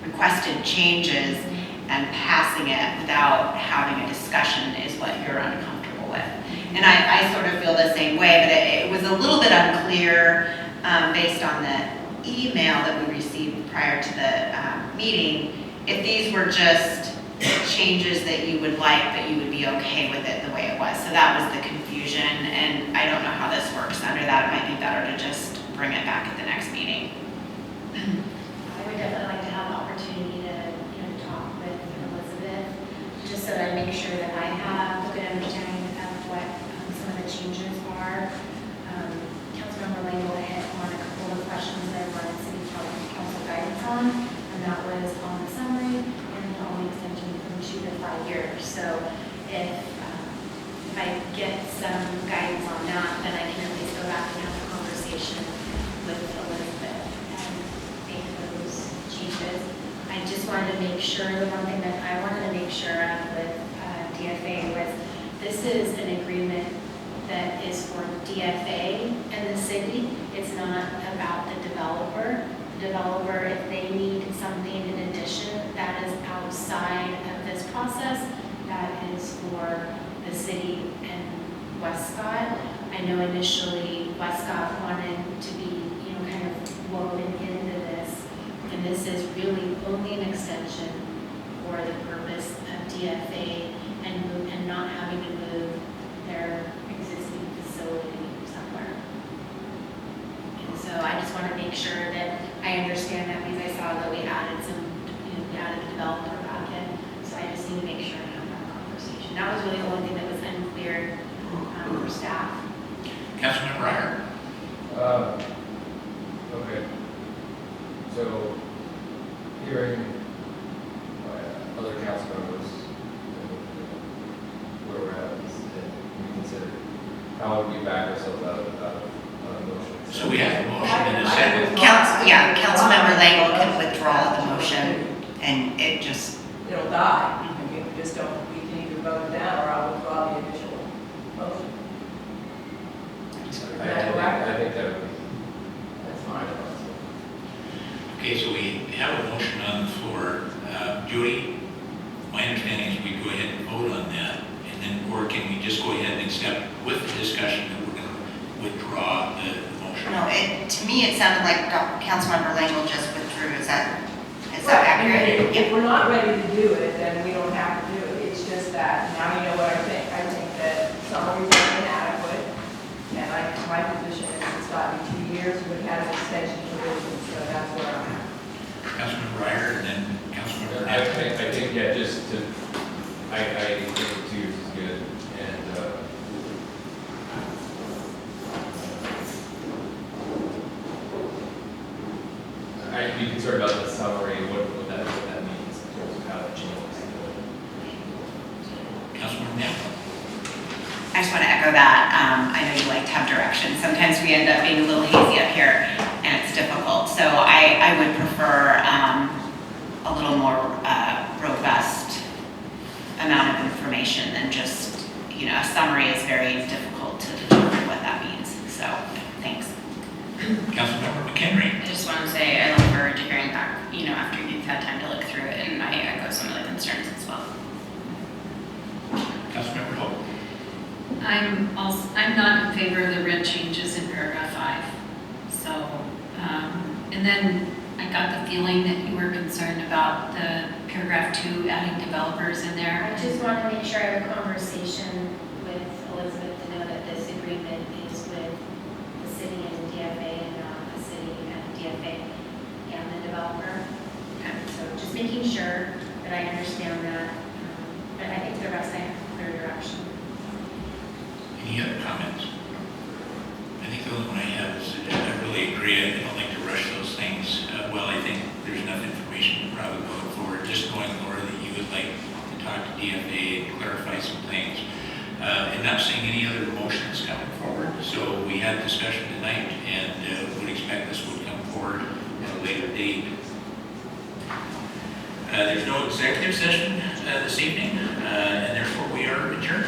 requested changes and passing it without having a discussion is what you're uncomfortable with. And I sort of feel the same way, but it was a little bit unclear based on the email that we received prior to the meeting, if these were just changes that you would like, but you would be okay with it the way it was. So that was the confusion, and I don't know how this works under that. It might be better to just bring it back at the next meeting. I would definitely like to have the opportunity to talk with Elizabeth, just so that I make sure that I have a good understanding of what some of the changes are. Councilmember Lane will hit on a couple of questions that I wanted city council guidance on, and that was on the summary and on the extension from 2 to 5 years. So if I get some guidance on that, then I can at least go back and have a conversation with Elizabeth and make those changes. I just wanted to make sure, the one thing that I wanted to make sure of with DFA was this is an agreement that is for DFA and the city. It's not about the developer. The developer, if they need something in addition that is outside of this process, that is for the city and Westcott. I know initially Westcott wanted to be, kind of woven into this, and this is really only an extension for the purpose of DFA and not having to move their existing facility somewhere. And so I just want to make sure that I understand that, because I saw that we added we added a developer back in, so I just need to make sure I have that conversation. That was really the only thing that was unclear for staff. Councilmember Ryder. Okay. So, hearing other council members, where we're at, we consider, how would we back ourselves out of a motion? So we have a motion and a second. Councilmember Langle can withdraw the motion, and it just... It'll die. I mean, we can either vote it down, or I'll withdraw the initial motion. I think that would be. That's fine. Okay, so we have a motion on the floor. Judy, my understanding is we go ahead and vote on that, and then, or or can we just go ahead and accept with the discussion that we're going to withdraw the motion? No, to me, it sounded like Councilmember Langle just withdrew. Is that accurate? If we're not ready to do it, then we don't have to do it. It's just that, now you know what I think. I think that summaries are inadequate, and my position is it's got to be 2 years, we had an extension provision, so that's where I'm at. Councilmember Ryder and then Councilmember I Knapp. think, yeah, just to, I think 2 years is good, and, I'd be concerned about the summary, what that means in terms of how that changes. Councilmember Knapp. I just want to echo that. I know you like to have direction. Sometimes we end up being a little hazy up here and it's difficult. So I would prefer a little more robust amount of information than just, a summary is very difficult to determine what that means. So, thanks. Councilmember McHenry. I just want to say I look forward to hearing back, after you've had time to look through it, and I echo some of the concerns as well. Councilmember Hope. I'm not in favor of the red changes in paragraph 5. So, and then I got the feeling that you were concerned about the paragraph 2 adding developers in there. I just want to make sure I have a conversation with Elizabeth to know that this agreement is with the city and the DFA and not the city and the DFA and the developer. So just making sure that I understand that. But I think the rest I have clear direction. Any other comments? I think the only one I have is that I really agree. I don't like to rush those things. I think there's enough information to probably go forward. Just knowing, Laura, that you would like to talk to DFA and clarify some things. And not seeing any other motions coming forward. So we had discussion tonight and would expect this would come forward at a later date. There's no executive session this evening, and therefore we are adjourned.